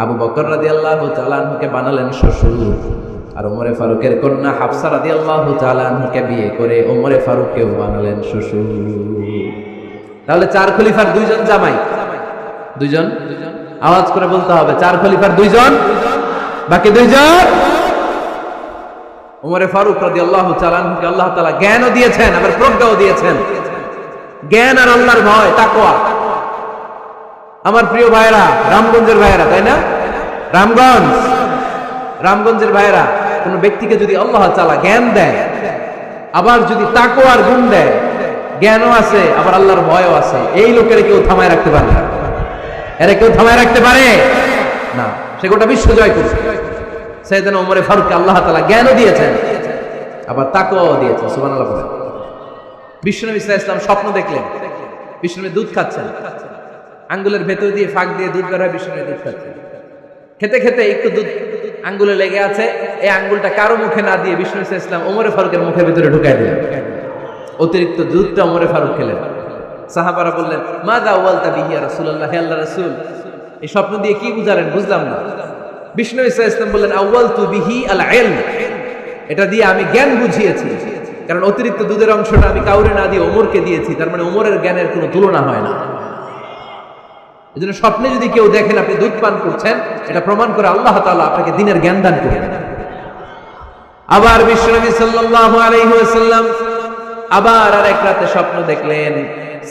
আবু বকর রাদিয়াল্লাহু তাআলা আনহুকে বানালেন শ্বশুর। আর ওমর ফারুকের কন্যা হাফসা রাদিয়াল্লাহু তাআলা আনহাকে বিয়ে করে ওমর ফারুককেও বানালেন শ্বশুর। তাহলে 4 খলিফার 2 জন জামাই। 2 জন? আওয়াজ করে বলতে হবে। 4 খলিফার 2 জন, বাকি 2 জন। ওমর ফারুক রাদিয়াল্লাহু তাআলা আনহুকে আল্লাহ তাআলা জ্ঞানও দিয়েছেন, আবার প্রজ্ঞাও দিয়েছেন। জ্ঞান আর আল্লাহর ভয়, তাকওয়া। আমার প্রিয় ভাইরা, রামগঞ্জের ভাইরা, তাই না? রামগঞ্জের ভাইরা, কোন ব্যক্তিকে যদি আল্লাহ তাআলা জ্ঞান দেয়, আবার যদি তাকওয়ার গুণ দেয়, জ্ঞানও আছে আবার আল্লাহর ভয়ও আছে, এই লোকের কেউ থামায় রাখতে পারে না। এরা কেউ থামায় রাখতে পারে না। সে গোটা বিশ্ব জয় করছে। সাইয়েদনা ওমর ফারুককে আল্লাহ তাআলা জ্ঞানও দিয়েছেন, আবার তাকওয়াও দিয়েছেন। সুবহানাল্লাহ বলেন। বিশ্বনবী সাল্লাল্লাহু আলাইহি ওয়াসাল্লাম স্বপ্ন দেখলেন, বিশ্বনবী দুধ খাচ্ছেন, আঙ্গুলের ভেতর দিয়ে ফাঁক দিয়ে দুধ বের হয়, বিশ্বনবী দুধ খাচ্ছেন। খেতে খেতে একটু দুধ আঙ্গুলে লেগে আছে, এই আঙ্গুলটা কারো মুখে না দিয়ে বিশ্বনবী সাল্লাল্লাহু আলাইহি ওয়াসাল্লাম ওমর ফারুকের মুখের ভিতরে ঢুকাই দিলেন। অতিরিক্ত দুধটা ওমর ফারুক খেলেন। সাহাবারা বললেন, মাযা ওয়ালতা বিহি ইয়া রাসূলুল্লাহ, হে আল্লাহর রাসূল, এই স্বপ্ন দিয়ে কি বুঝালেন? বুঝলাম না। বিশ্বনবী সাল্লাল্লাহু আলাইহি ওয়াসাল্লাম বললেন, আউয়ালতু বিহি আল ইলম, এটা দিয়ে আমি জ্ঞান বুঝিয়েছি, কারণ অতিরিক্ত দুধের অংশটা আমি কাউরে না দিয়ে ওমরকে দিয়েছি, তার মানে ওমরের জ্ঞানের কোনো তুলনা হয় না। এজন্য স্বপ্নে যদি কেউ দেখেন আপনি দুধ পান করছেন, এটা প্রমাণ করে আল্লাহ তাআলা আপনাকে দ্বীনের জ্ঞান দান করেন। আবার বিশ্বনবী সাল্লাল্লাহু আলাইহি ওয়াসাল্লাম আবার আরেক রাতে স্বপ্ন দেখলেন,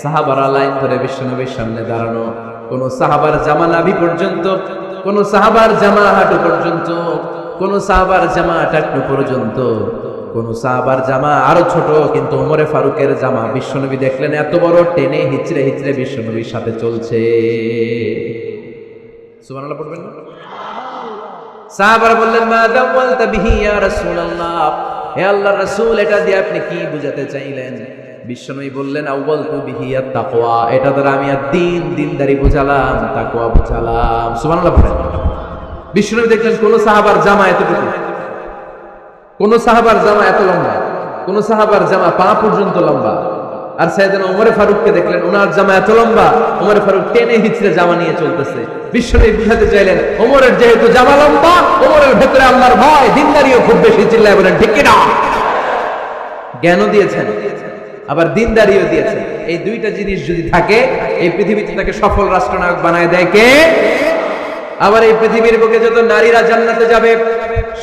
সাহাবারা লাইন ধরে বিশ্বনবীর সামনে দাঁড়ানো, কোন সাহাবার জামা নাভি পর্যন্ত, কোন সাহাবার জামা হাঁটু পর্যন্ত, কোন সাহাবার জামা টাকনু পর্যন্ত, কোন সাহাবার জামা আরো ছোট, কিন্তু ওমরে ফারুকের জামা বিশ্বনবী দেখলেন এত বড়, টেনে হিচড়ে হিচড়ে বিশ্বনবীর সাথে চলছে। সুবহানাল্লাহ পড়বেন না? সাহাবারা বললেন, মা দাওয়ালতা বিহি ইয়া রাসূলুল্লাহ, হে আল্লাহর রাসূল, এটা দিয়ে আপনি কি বুঝাতে চাইলেন? বিশ্বনবী বললেন, আউয়ালতু বিহি আত-তাকওয়া, এটা দ্বারা আমি দ্বীন, দ্বীনদারি বুঝালাম, তাকওয়া বুঝালাম। সুবহানাল্লাহ পড়েন। বিশ্বনবী দেখলেন কোন সাহাবার জামা এতটুকু, কোন সাহাবার জামা এত লম্বা, কোন সাহাবার জামা পা পর্যন্ত লম্বা, আর সাইয়েদনা ওমর ফারুককে দেখলেন, ওনার জামা এত লম্বা, ওমর ফারুক টেনে হিচড়ে জামা নিয়ে চলতেছে। বিশ্বনবী বুঝাতে চাইলেন, ওমরের যেহেতু জামা লম্বা, ওমরের ভেতরে আল্লাহর ভয়, দিনদারিও খুব বেশি, চিল্লায় বলেন ঠিক কি না? জ্ঞানও দিয়েছেন, আবার দিনদারিও দিয়েছেন। এই দুইটা জিনিস যদি থাকে, এই পৃথিবীতে তাকে সফল রাষ্ট্রনায়ক বানায় দেয় কে? আবার এই পৃথিবীর বুকে যত নারীরা জান্নাতে যাবে,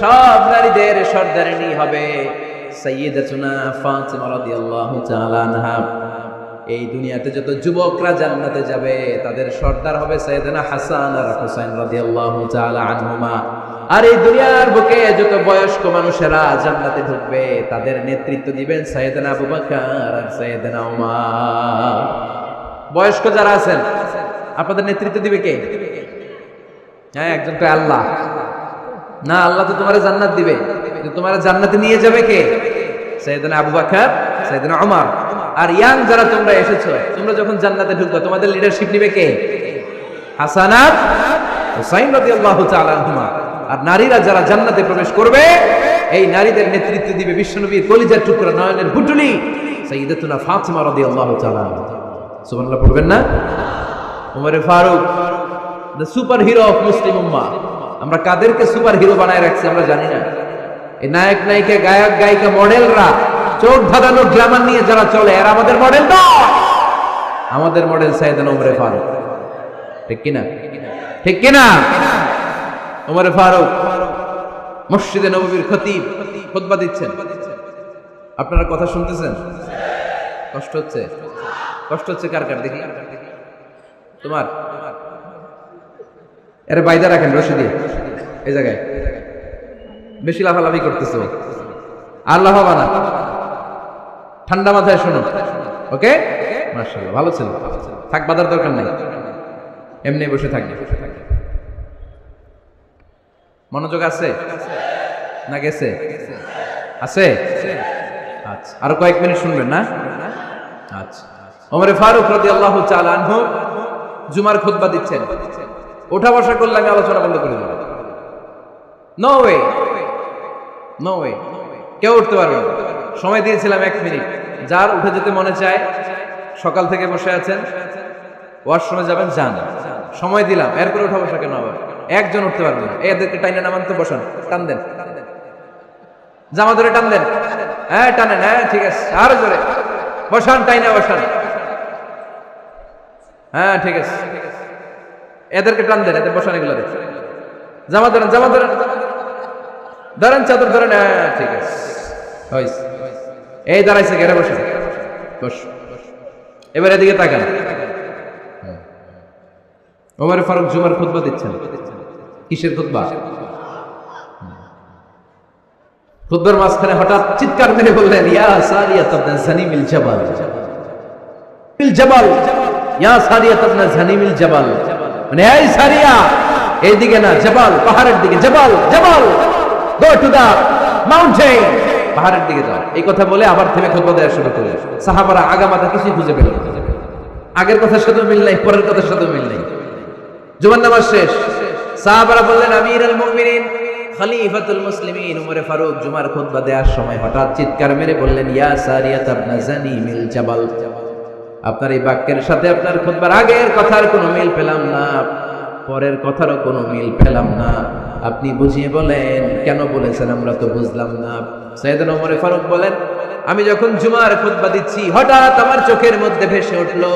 সব নারীদের সর্দারিনী হবে সাইয়্যিদাতুনা ফাতিমা রাদিয়াল্লাহু তাআলা আনহা। এই দুনিয়াতে যত যুবকরা জান্নাতে যাবে, তাদের সর্দার হবে সাইয়েদনা হাসান আর হুসাইন রাদিয়াল্লাহু তাআলা আনহুমা। আর এই দুনিয়ার বুকে যত বয়স্ক মানুষেরা জান্নাতে ঢুকবে, তাদের নেতৃত্ব দিবেন সাইয়েদনা আবু বকর আর সাইয়েদনা উমর। বয়স্ক যারা আছেন, আপনাদের নেতৃত্ব দিবে কে? হ্যাঁ, একজন কয় আল্লাহ। না, আল্লাহ তো তোমার জান্নাত দিবে, কিন্তু তোমার জান্নাতে নিয়ে যাবে কে? সাইয়েদনা আবু বকর, সাইয়েদনা উমর। আর ইয়াং যারা তোমরা এসেছো, তোমরা যখন জান্নাতে ঢুকবে, তোমাদের লিডারশিপ নিবে কে? হাসান আর হুসাইন রাদিয়াল্লাহু তাআলা আনহুমা। আর নারীরা যারা জান্নাতে প্রবেশ করবে, এই নারীদের নেতৃত্ব দিবে বিশ্বনবীর কলিজার টুকরা, নয়নের পুটুলি সাইয়্যিদাতুনা ফাতিমা রাদিয়াল্লাহু তাআলা। সুবহানাল্লাহ পড়বেন না? Omar Farooq, the super hero of Muslim উম্মাহ। আমরা কাদেরকে সুপার হিরো বানায় রাখছি আমরা জানি না। এই নায়ক নায়িকা, গায়ক গায়িকা, মডেলরা, চোখ ধাঁধানো গ্ল্যামার নিয়ে যারা চলে, আর আমাদের মডেল নয়। আমাদের মডেল সাইয়েদনা ওমর ফারুক। ঠিক কিনা? ঠিক কিনা? ওমর ফারুক মসজিদে নববীর খতিব, খুতবা দিচ্ছেন। আপনারা কথা শুনতেছেন? কষ্ট হচ্ছে? কষ্ট হচ্ছে কার কার দেখি? তোমার? আরে বাইদা রাখেন রশি দিয়ে এই জায়গায়। বেশি লাফালাফি করতেছো, আর লাফাবা না, ঠান্ডা মাথায় শোনো। ওকে, মাশাআল্লাহ, ভালো ছিল। থাক, বাধার দরকার নাই, এমনি বসে থাকবে। মনোযোগ আছে না গেছে? আছে? আচ্ছা, আরো কয়েক মিনিট শুনবেন না? আচ্ছা। ওমর ফারুক রাদিয়াল্লাহু তাআলা আনহু জুমার খুতবা দিচ্ছেন। ওঠা বসা করলে আমি আলোচনা বন্ধ করে দেব। নো ওয়ে, নো ওয়ে, কেউ উঠতে পারবে না। সময় দিয়েছিলাম 1 মিনিট। যার উঠে যেতে মনে চায়, সকাল থেকে বসে আছেন, ওয়াশরুমে যাবেন, যান, সময় দিলাম, এরপরে উঠা বসা কেন আবার? একজন উঠতে পারবে না। এদেরকে টাইনে নামান তো, বসান, টান দেন, জামা ধরে টান দেন। হ্যাঁ, টানেন, হ্যাঁ ঠিক আছে, আরো জোরে বসান, টাইনে বসান। হ্যাঁ ঠিক আছে, এদেরকে টান দেন, এদের বসান, এগুলো দেন। জামা ধরেন, জামা ধরেন, ধরেন, চাদর ধরেন। হ্যাঁ ঠিক আছে, এই দাঁড়াইছে, ঘেরে বসে বস। এবার এদিকে তাকান। ওমর ফারুক জুমার খুতবা দিচ্ছেন। কিসের খুতবা? খুতবার মাঝখানে হঠাৎ চিৎকার মেরে বললেন, ইয়া সারিয়াত ইবনে জানিমিল জাবাল, মিল জাবাল, ইয়া সারিয়াত ইবনে জানিমিল জাবাল। মানে এই সারিয়া, এইদিকে না, জাবাল, পাহাড়ের দিকে, জাবাল, জাবাল, গো টু দা মাউন্টেন, পাহাড়ের দিকে যাও। এই কথা বলে আবার থেমে খুতবা দেওয়া শুরু করলেন। সাহাবারা আগামাথা কিছুই খুঁজে পেল না। আগের কথার সাথে মিল নাই, পরের কথার সাথে মিল নাই। জুমার নামাজ শেষ, সাহাবারা বললেন, আমিরুল মুমিনিন, খলিফাতুল মুসলিমিন ওমর ফারুক জুমার খুতবা দেওয়ার সময় হঠাৎ চিৎকার মেরে বললেন, ইয়া সারিয়াত ইবনে জানিমিল জাবাল। আপনার এই বাক্যের সাথে আপনার খুতবার আগের কথার কোনো মিল পেলাম না, পরের কথারও কোনো মিল পেলাম না। আপনি বুঝিয়ে বলেন, কেন বলেছেন আমরা তো বুঝলাম না। সাইয়েদনা ওমর ফারুক বলেন, আমি যখন জুমার খুতবা দিচ্ছি, হঠাৎ আমার চোখের মধ্যে ভেসে উঠলো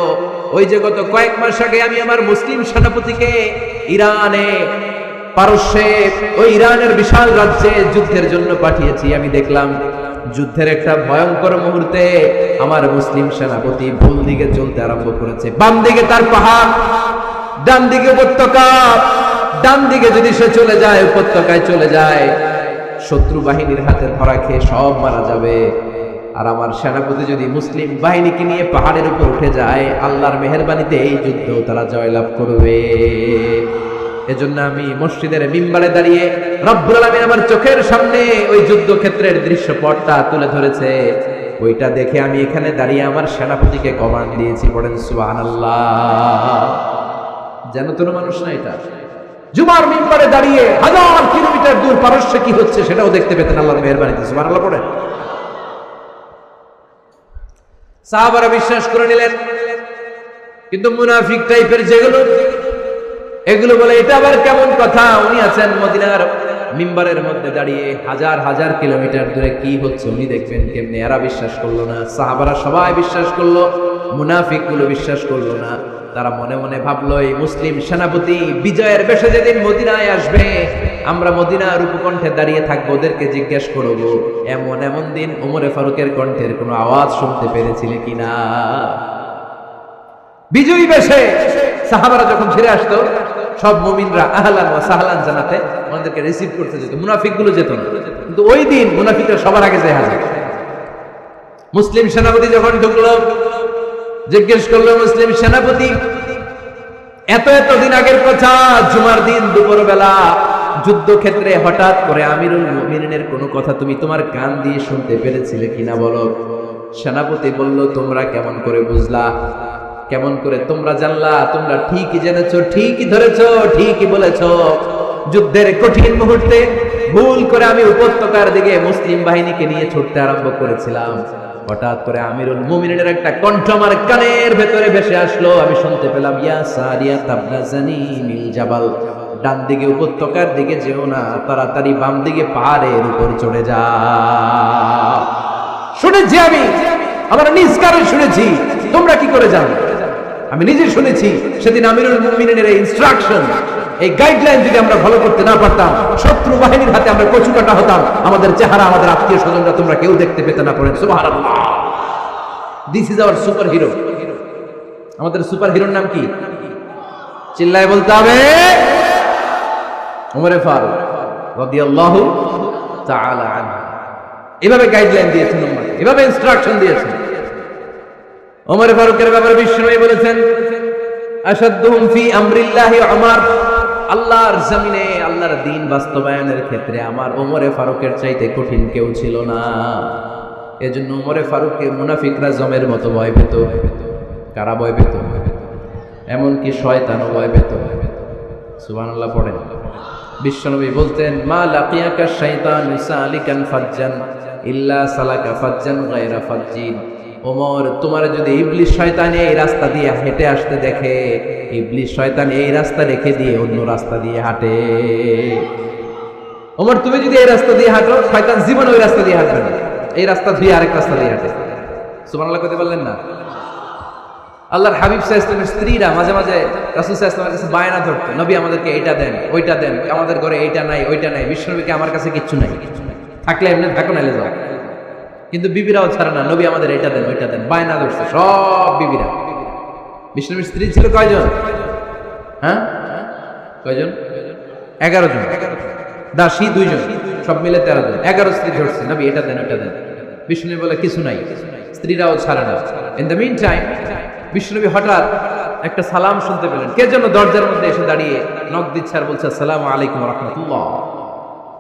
ওই যে গত কয়েক মাস আগে আমি আমার মুসলিম সেনাপতিকে ইরানে, পারস্যে, ওই ইরানের বিশাল রাজ্যে যুদ্ধের জন্য পাঠিয়েছি। আমি দেখলাম যুদ্ধের একটা ভয়ঙ্কর মুহূর্তে আমার মুসলিম সেনাপতি ভুল দিকে চলতে আরম্ভ করেছে। বাম দিকে তার পাহাড়, ডান দিকে উপত্যকা। ডান দিকে যদি সে চলে যায়, উপত্যকায় চলে যায়, শত্রু বাহিনীর হাতে ধরা খেয়ে সব মারা যাবে। আর আমার সেনাপতি যদি মুসলিম বাহিনীকে নিয়ে পাহাড়ের উপর উঠে যায়, আল্লাহর মেহেরবানিতে এই যুদ্ধ তারা জয়লাভ করবে। এজন্য আমি মসজিদের মিম্বারে দাঁড়িয়ে রব্বুল আলামিন আমার চোখের সামনে ওই যুদ্ধক্ষেত্রের দৃশ্যপটটা তুলে ধরেছে, ওইটা দেখে আমি এখানে দাঁড়িয়ে আমার সেনাপতিকে কমান্ড দিয়েছি। পড়েন সুবহানাল্লাহ। যেন তোর মানুষ না, এটা জুমার মিম্বারে দাঁড়িয়ে 1000 কিলোমিটার দূর পারস্যে কি হচ্ছে সেটাও দেখতে পেতেন আল্লাহর মেহেরবানিতে। সুবহানাল্লাহ পড়েন। সাহাবারা বিশ্বাস করে নিলেন। কিন্তু মুনাফিক টাইপের যেগুলো, এগুলো বলে এটা আবার কেমন কথা, উনি আছেন মদিনার মিম্বারের মধ্যে দাঁড়িয়ে, হাজার হাজার কিলোমিটার দূরে কি হচ্ছে উনি দেখবেন কেমনে। এরা বিশ্বাস করলো না, সাহাবারা সবাই বিশ্বাস করলো, মুনাফিক গুলো বিশ্বাস করলো না। তারা মনে মনে ভাবলো এই মুসলিম সেনাপতি বিজয়ের বেশে যেদিন মদিনায় আসবে, আমরা মদিনার উপকণ্ঠে দাঁড়িয়ে থাকবো, ওদেরকে জিজ্ঞেস করবো এমন এমন দিন ওমরে ফারুকের কণ্ঠের কোনো আওয়াজ শুনতে পেরেছিলে কিনা। বিজয়ী বেশে সাহাবারা যখন ফিরে আসতো, সব মুমিনরা আহলান ওয়া সাহলান জানাতে ওনাদেরকে রিসিভ করতে যেত, মুনাফিক গুলো যেত না। কিন্তু ওই দিন মুনাফিকরা সবার আগে যায় হাজির। মুসলিম সেনাপতি যখন ঢুকলো, জিজ্ঞেস করলো মুসলিম সেনাপতি, এত দিন আগের কথা, জুমার দিন দুপুর বেলা যুদ্ধক্ষেত্রে হঠাৎ করে আমিরুল মুমিনিনের কোনো কথা তুমি তোমার কান দিয়ে শুনতে পেরেছিলে কিনা বলো। সেনাপতি বলল, তোমরা কেমন করে বুঝলা, কেমন করে তোমরা জানলা? তোমরা ঠিকই জেনেছো, ঠিকই ধরেছো, ঠিকই বলেছো। যুদ্ধের কঠিন মুহূর্তে ভুল করে আমি উপত্যকার দিকে মুসলিম বাহিনীকে নিয়ে ছুটতে আরম্ভ করেছিলাম, হঠাৎ করে আমিরুল মুমিনিনের একটা কণ্ঠ আমার কানের ভেতরে ভেসে আসলো। আমি শুনতে পেলাম, ইয়া সারিয়া তাবনাজানি মিল জাবাল, ডান দিকে উপত্যকার দিকে যেও না, তাড়াতাড়ি বাম দিকে পাহাড়ের উপর চড়ে যাও। শুনেছি আমি, আমার নিজ কানে শুনেছি, তোমরা কি করে জানো? আমি নিজে শুনেছি। সেদিন আমিরুল মুমিনিনের এই ইনস্ট্রাকশন, এই গাইডলাইন যদি আমরা ফলো করতে না পারতাম, শত্রু বাহিনীর হাতে আমরা কচু কাটা হতাম, আমাদের চেহারা, আমাদের আত্মীয় স্বজনরা তোমরা কেউ দেখতে পেতে না। পড়েন সুবহানাল্লাহ। This is our super hero. আমাদের সুপার হিরোর নাম কি? চিল্লায় বলতে হবে, ওমরে ফারুক রাদিয়াল্লাহু তাআলা আনহু। এভাবে গাইডলাইন দিয়েছেন উম্মতকে, এভাবে ইনস্ট্রাকশন দিয়েছেন। ওমর ফারুকের ব্যাপারে বিশ্বনবী বলেছেন, আশাদ্দুহুম ফি আমরিল্লাহি উমর, আল্লাহর জমিনে আল্লাহর দ্বীন বাস্তবায়নের ক্ষেত্রে আমার ওমরে ফারুকের চাইতে কঠিন কেউ ছিল না। এজন্য ওমরে ফারুককে মুনাফিকরা জমের মতো ভয় পেত। কারা ভয় পেত? এমনকি শয়তানও ভয় পেত। সুবহানাল্লাহ পড়েন। বিশ্বনবী বলতেন, মা লাকিয়াকা শাইতানু সালিকান ফাজ্জান ইল্লা সালাকা ফাজ্জান গায়রা ফাজ্জিন। ওমর, তোমার যদি ইবলিস শয়তান এই রাস্তা দিয়ে হেঁটে আসতে দেখে, ইবলিস শয়তান এই রাস্তা রেখে দিয়ে অন্য রাস্তা দিয়ে হাঁটে। ওমর, তুমি যদি এই রাস্তা দিয়ে হাঁটো, শয়তান জীবন ওই রাস্তা দিয়ে হাঁটবে না, এই রাস্তা দিয়ে আরেক রাস্তা দিয়ে হাঁটে। সুবহানাল্লাহ কইতে পারলেন না? আল্লাহর হাবিব সাল্লাল্লাহু আলাইহি ওয়াসাল্লামের স্ত্রীরা মাঝে মাঝে রাসূল সাল্লাল্লাহু আলাইহি ওয়াসাল্লামের কাছে বায়না ধরতো, নবী আমাদেরকে এইটা দেন, ওইটা দেন, আমাদের ঘরে এইটা নাই, ওইটা নাই। বিশ্বনবীকে, আমার কাছে কিচ্ছু নাই, থাকলে এমনি থাকো, নাইলে যাও। কিন্তু বিবিরাও ছাড়ে না, নবী আমাদের এটা দেন, ওইটা দেন, বায়না ধরছে সব বিবিরা। বিষ্ণুবীর স্ত্রী ছিল কয়জন? হ্যাঁ, কয়জন? 11 জন। দাসী 2 জন, সব মিলে 13 জন। 11 স্ত্রী ধরছে, নবী এটা দেন, ওইটা দেন। বিষ্ণু বলে কিছু নাই, স্ত্রীরাও ছাড়ে না। ইন দ্য মিন টাইম বিষ্ণুনবী হঠাৎ একটা সালাম শুনতে পেলেন। কে যেন দরজার মধ্যে এসে দাঁড়িয়ে নক দিচ্ছে আর বলছে, আসসালামু আলাইকুম ওয়া রাহমাতুল্লাহ।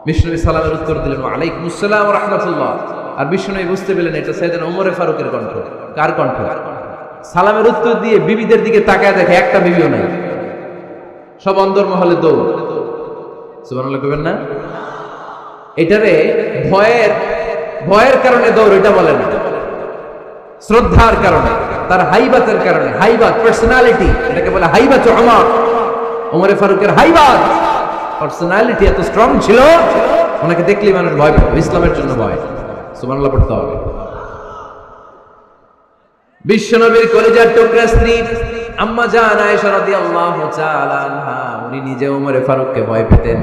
বিষ্ণুনবী সালামের উত্তর দিলেন, ওয়া আলাইকুম আসসালাম ওয়া রাহমাতুল্লাহ। আর বিষ্ণুনবী বুঝতে পেলেন এটা সাইয়েদনা ওমরে ফারুকের কণ্ঠ। কার কণ্ঠ? সালামের উত্তর দিয়ে বিবিদের দিকে তাকায় দেখে একটা বিবিও নাই, সব অন্দরমহলে দৌড়। সুবহানাল্লাহ কইবেন না? এটারে ভয়ের কারণে দৌড় এটা বলে না, শ্রদ্ধার কারণে, তার হাইবাতের কারণে। হাইবাত, পার্সোনালিটি, এটাকে বলে হাইবাত ওমর। ওমরে ফারুকের হাইবাত, পার্সোনালিটি এত স্ট্রং ছিল, ওনাকে দেখলেই মানুষ ভয় পেত, ইসলামের জন্য ভয়। সুবহানাল্লাহ পড়তে হবে। বিশ্বনবীর কলিজার টুকরা স্ত্রী আম্মা জান আয়েশা রাদিয়াল্লাহু তাআলা আনহা, উনি নিজে ওমরে ফারুককে ভয় পেতেন,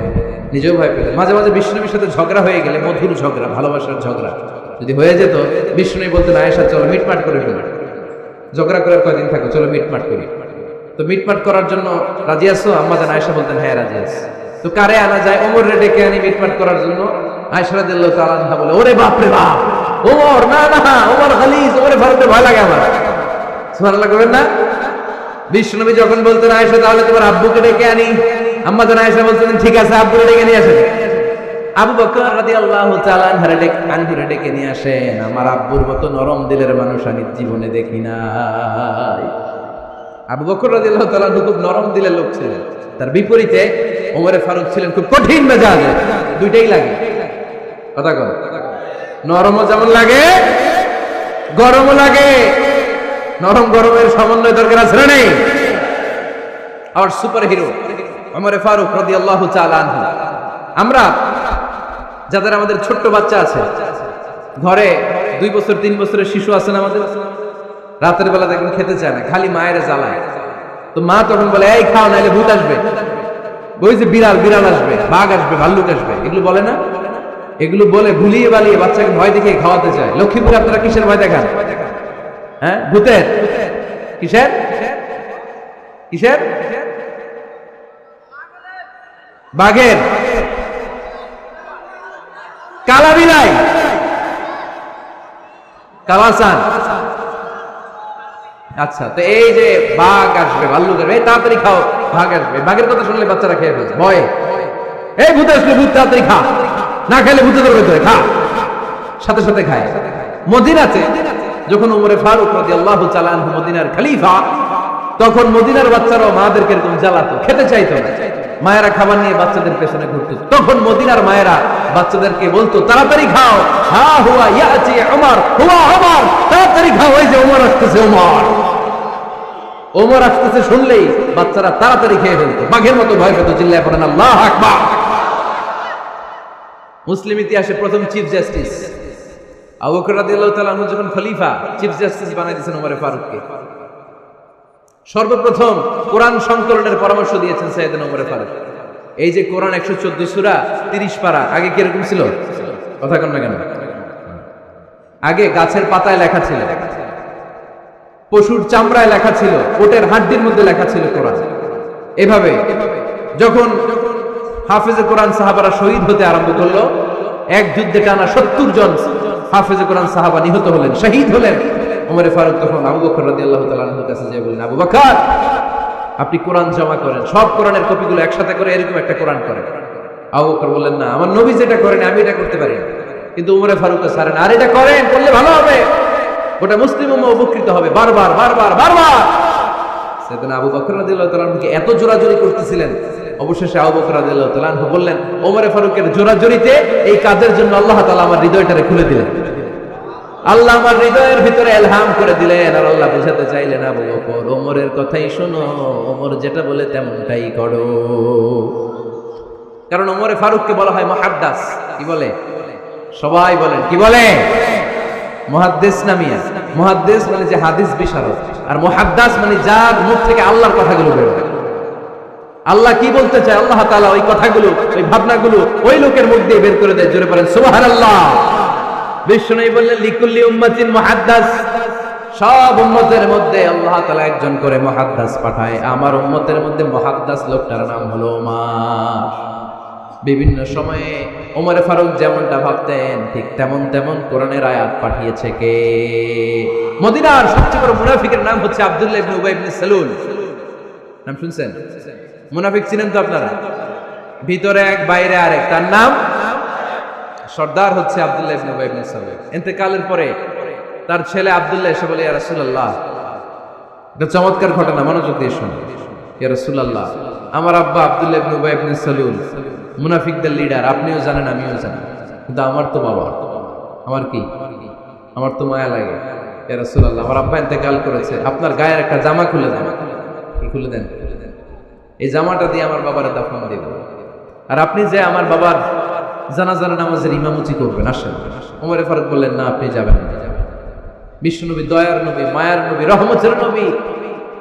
নিজেও ভয় পেতেন। মাঝে মাঝে বিশ্বনবীর সাথে ঝগড়া হয়ে গেলে, মধুর ঝগড়া, ভালোবাসার ঝগড়া যদি হয়ে যেত, বিশ্বনবী বলতেন, আয়েশা চলো মিটমাট করে ফেলো, ঝগড়া করার কয়দিন থাকো, চলো মিটমাট করি। তো মিটমাট করার জন্য রাজি আছো? আম্মা জান আয়েশা বলতেন, হ্যাঁ রাজি আছি। তো কারে আনা যায়? ওমরে ডেকে আনি মিটমাট করার জন্য। আয়েশা রাদিয়াল্লাহু তাআলা আনহা বলে, ওরে বাপ রে বাপ, ওমর, না না, ওমর খালিজ, ওমরে ফারুকের ভয় লাগে আমার। সুবহানাল্লাহ কইবেন না? বিশ্বনবী যখন বলতেন, আয়েশা তাহলে তোমার আব্বুকে ডেকে আনি, আম্মা জান আয়েশা বলতেন, ঠিক আছে, আব্বুকে ডেকে নিয়ে আসেন। আবু বকর রাদিয়াল্লাহু তাআলা আনহু ডেকে নিয়ে আসেন। আমার আব্বুর মতো নরম দিলের মানুষ আমি জীবনে দেখি নাই। আবু বকর রাদিয়াল্লাহু তাআলা খুব নরম দিলের লোক ছিলেন, তার বিপরীতে ওমরে ফারুক ছিলেন খুব কঠিন মেজাজের। দুইটাই লাগে, কথা কন, নরমও যেমন লাগে, গরমও লাগে। নরম গরমের সমন্বয় দরকার আছে না নেই? আর সুপার হিরো ওমরে ফারুক রাদিয়াল্লাহু তাআলা আনহু। আমরা যাদের আমাদের ছোট্ট বাচ্চা আছে, ঘরে 2 বছর 3 বছরের শিশু আছে না আমাদের, রাতের বেলা দেখবেন খেতে চায় না, খালি মায়ের জ্বালায়। তো মা তখন বলে এই খাও নাইলে ভূত আসবে, ওই যে বিড়াল আসবে, বাঘ আসবে, ভাল্লুক আসবে, এগুলো বলে না? এগুলো বলে ভুলিয়ে বালিয়ে বাচ্চাকে ভয় দেখিয়ে খাওয়াতে চায়। লক্ষ্মীপুরে আপনারা কিসের ভয় দেখান? হ্যাঁ, ভূতের? কিসের কিসের? বাঘের? কালা বিলাই, কালাচান। আচ্ছা, তো এই যে বাঘ আসবে, ভাল্লুক আসবে, এই তাড়াতাড়ি খাও, বাঘ আসবে। বাঘের কথা শুনলে বাচ্চারা খেয়ে ফেলছে ভয়ে। এই ভূত আসলে, ভূত তাড়াতাড়ি খা, না খাইলে ভূতে ধরবে, তোরে খা, সাথে সাথে খায়। মদিনাতে যখন ওমরে ফারুক রাদিয়াল্লাহু তাআলা আনহু মদিনার খলিফা, তখন মদিনার বাচ্চারাও মাদেরকে এরকম জ্বালাতো, খেতে চাইতো না। মায়েরা খাবার নিয়ে বাচ্চাদের পেছনে ঘুরতো। তখন মদিনার মায়েরা বাচ্চাদেরকে বলতো তাড়াতাড়ি খাও, হা হুয়া ইয়াতি ওমর, হুয়া ওমর, তাড়াতাড়ি খাও, এই যে ওমর আসতেছে, ওমর ওমর আসতেছে শুনলেই বাচ্চারা তাড়াতাড়ি খেয়ে ফেলতো, বাঘের মতো ভয় পেত। চিল্লায় পড়েন আল্লাহু আকবার। মুসলিম ইতিহাসে প্রথম চিফ জাস্টিস আবু বকর রাদিয়াল্লাহু তাআলা আনহু যখন খলিফা, চিফ জাস্টিস বানাই দিয়েছেন ওমরে ফারুককে। সর্বপ্রথম কোরআন সংকলনের পরামর্শ দিয়েছেন সাইয়েদনা ওমরে ফারুক। এই যে কোরআন 114 সূরা 30 পারা, আগে কি এরকম ছিল? কথা কন না কেন? আগে গাছের পাতায় লেখা ছিল, পশুর চামড়ায় লেখা ছিল, ওটের হাড্ডির মধ্যে লেখা ছিল কোরআন। এভাবে যখন হাফেজে কোরআন সাহাবারা শহীদ হতে আরম্ভ করলো, এক যুদ্ধে টানা 70 জন হাফেজে কোরআন সাহাবা নিহত হলেন, শহীদ হলেন। ওমরে ফারুক তখন আবু বকর রাদিয়াল্লাহু তাআলা আনহুর কাছে যেয়ে বললেন, আবু বকর, আপনি কোরআন জমা করেন, সব কোরআনের কপিগুলো একসাথে করে এরকম একটা কোরআন করেন। আবু বকর বললেন, না, আমার নবী যেটা করেন আমি এটা করতে পারি না। কিন্তু ওমরে ফারুককে ছাড়েন, আর এটা করেন, করলে ভালো হবে, গোটা মুসলিম উম্মাহ উপকৃত হবে। বারবার বারবার বারবার সাইয়েদনা আবু বকর রাদিয়াল্লাহু তাআলা আনহুকে এত জোরাজুরি করতেছিলেন, অবশেষে আবু বকর রাদিয়াল্লাহু তাআলা আনহু বললেন, ওমরে ফারুকের জোরাজুরিতে এই কাজের জন্য আল্লাহ তাআলা আমার হৃদয়টারে খুলে দিলেন। আল্লাহ আমার হৃদয়ের ভিতরে ইলহাম করে দিলেন, আর আল্লাহ বুঝাতে চাইলেন, আবু বকর, ওমরের কথাই শোনো, ওমর যেটা বলে তেমনটাই করো। কারণ ওমরে ফারুককে বলা হয় মুহাদ্দিস। কি বলে? সবাই বলেন কি বলে? মুহাদ্দিস নামিয়া। মুহাদ্দিস মানে যে হাদিস বিশারদ, আর মুহাদ্দিস মানে যার মুখ থেকে আল্লাহর কথাগুলো বের হয়। আল্লাহ কি বলতে চায়, আল্লাহ তাআলা ওই কথাগুলো, ওই ভাবনাগুলো ওই লোকের মুখ দিয়ে বের করে দেয়। জোরে পড়েন সুবহানাল্লাহ। বিশ্বনবী বললেন, লিকুল্লি উম্মাতিন মুহাদ্দিস, সব উম্মতের মধ্যে আল্লাহ তাআলা একজন করে মুহাদ্দিস পাঠায়। আমার উম্মতের মধ্যে মুহাদ্দিস লোকটার নাম হলো ওমর। বিভিন্ন সময়ে ওমরে ফারুক যেমনটা ভাবতেন, ঠিক তেমন তেমন কোরআনের আয়াত পাঠিয়েছে কে? মদিনার সবচেয়ে বড় মুনাফিকের নাম হচ্ছে আব্দুল্লাহ ইবনে উবাই ইবনে সালুল। নাম শুনছেন? মুনাফিক চিনেন তো আপনারা? ভিতরে এক, বাইরে আরেক। তার নাম সর্দার হচ্ছে আব্দুল্লাহ ইবনে উবাই ইবনে সালুল। ইন্তেকালের পরে তার ছেলে আব্দুল্লাহ এসে বলে, ইয়া রাসূলুল্লাহ, এটা চমৎকার ঘটনা, মনোযোগ দিয়ে শুনুন। ইয়া রাসূলুল্লাহ, আমার আব্বা আব্দুল্লাহ ইবনে উবাই ইবনে সালুল মুনাফিকদের লিডার, আপনিও জানেন আমিও জানি, কিন্তু আমার তো বাবা, আমার কি, আমার তো মায়া লাগে। ইয়া রাসূলুল্লাহ, আমার আব্বা ইন্তেকাল করেছে, আপনার গায়ের একটা জামা খুলে দেন। কি খুলে দেন? এই জামাটা দিয়ে আমার বাবার দাফন দিব, আর আপনি যে আমার বাবার জানাজার নামাজের ইমামতি করবেন, আসেন। ওমরে ফারুক বললেন, না, আপনি যাবেন না। বিশ্বনবী দয়ার নবী, মায়ার নবী, রহমতের নবী,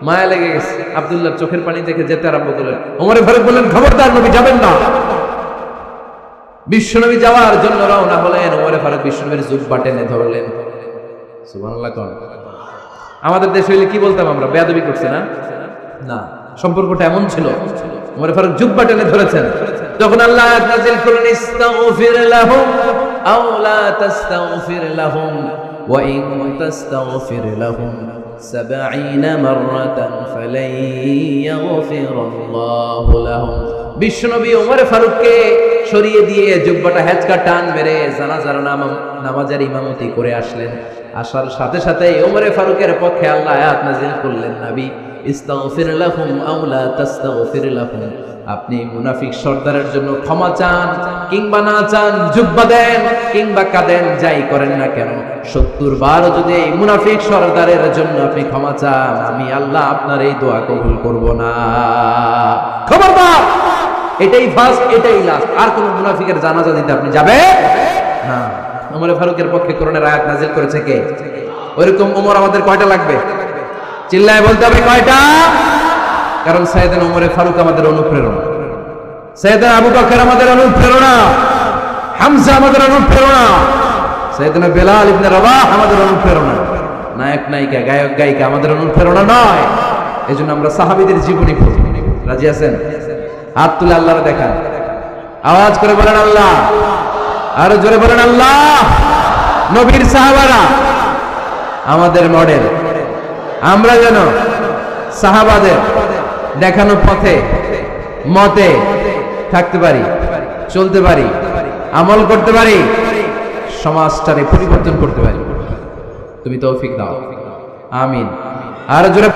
মায়া লেগে গেছে, আব্দুল্লাহর চোখের পানি দেখে যেতে আরম্ভ করলেন। ওমরে ফারুক বললেন, খবরদার, নবী যাবেন না। বিশ্বনবী যাওয়ার জন্য রওনা হলেন। ওমরে ফারুক বিশ্বনবীর জুব্বা টেনে ধরলেন। সুবহানাল্লাহ। আমাদের দেশে হইলে কি বলতাম আমরা? বেয়াদবি করছে না? না, সম্পর্কটা এমন ছিল। ওমরে ফারুক জুব্বা টেনে ধরেছেন। যখন আল্লাহ নাযিল করলেন, ইস্তাগফির লাহুম আও লা তাস্তাগফির লাহুম ওয়া ইন তাস্তাগফির লাহুম 70 মাররাতান ফালাই ইয়াগফিরাল্লাহু লাহুম। বিশ্বনবী ওমরে ফারুককে সরিয়ে দিয়ে জুব্বাটা হেঁচকা টান মেরে জানাজার নামাজের ইমামতি করে আসলেন। আসার সাথে সাথে ওমরে ফারুকের পক্ষে আল্লাহ আয়াত নাযিল করলেন, নবী ইস্তাগফির লাহুম আও লা তাস্তাগফির লাহুম, আপনি মুনাফিক সর্দারের জন্য ক্ষমা চান কিংবা না চান, জুব্বা দেন কিংবা কাঁদেন, যাই করেন না কেন, 70 বার যদি এই মুনাফিক সর্দারের জন্য আপনি ক্ষমা চান, আমি আল্লাহ আপনার এই দোয়া কবুল করব না। খবরদার, এটাই ফার্স্ট, এটাই লাস্ট, আর কোন মুনাফিকের জানাজা দিতে আপনি যাবে না। ওমর ফারুকের পক্ষে কোরআনের আয়াত নাযিল করেছে কে? ওইরকম ওমর আমাদের কয়টা লাগবে? চিল্লায় বলতে হবে কয়টা? কারণ সাইয়েদনা ওমর ফারুক আমাদের অনুপ্রেরণা, সাইয়েদনা আবু বকর আমাদের অনুপ্রেরণা, হামজা আমাদের অনুপ্রেরণা, সাইয়েদনা বেলাল ইবনে রাবাহ আমাদের অনুপ্রেরণা। নায়ক নায়িকা, গায়ক গায়িকা আমাদের অনুপ্রেরণা নয়। এজন্য আমরা সাহাবীদের জীবনী পড়ি। রাজি আছেন? হাত তুলে আল্লাহর দেখান, আওয়াজ করে বলেন আল্লাহ, আরো জোরে বলেন আল্লাহ। নবীর সাহাবারা আমাদের মডেল, আমরা যেন সাহাবাদের দেখানো পথে মতে থাকতে পারি, চলতে পারি, আমল করতে পারি, সমাজটারে পরিবর্তন করতে পারি। তুমি তৌফিক দাও, আমিন। আর জোরে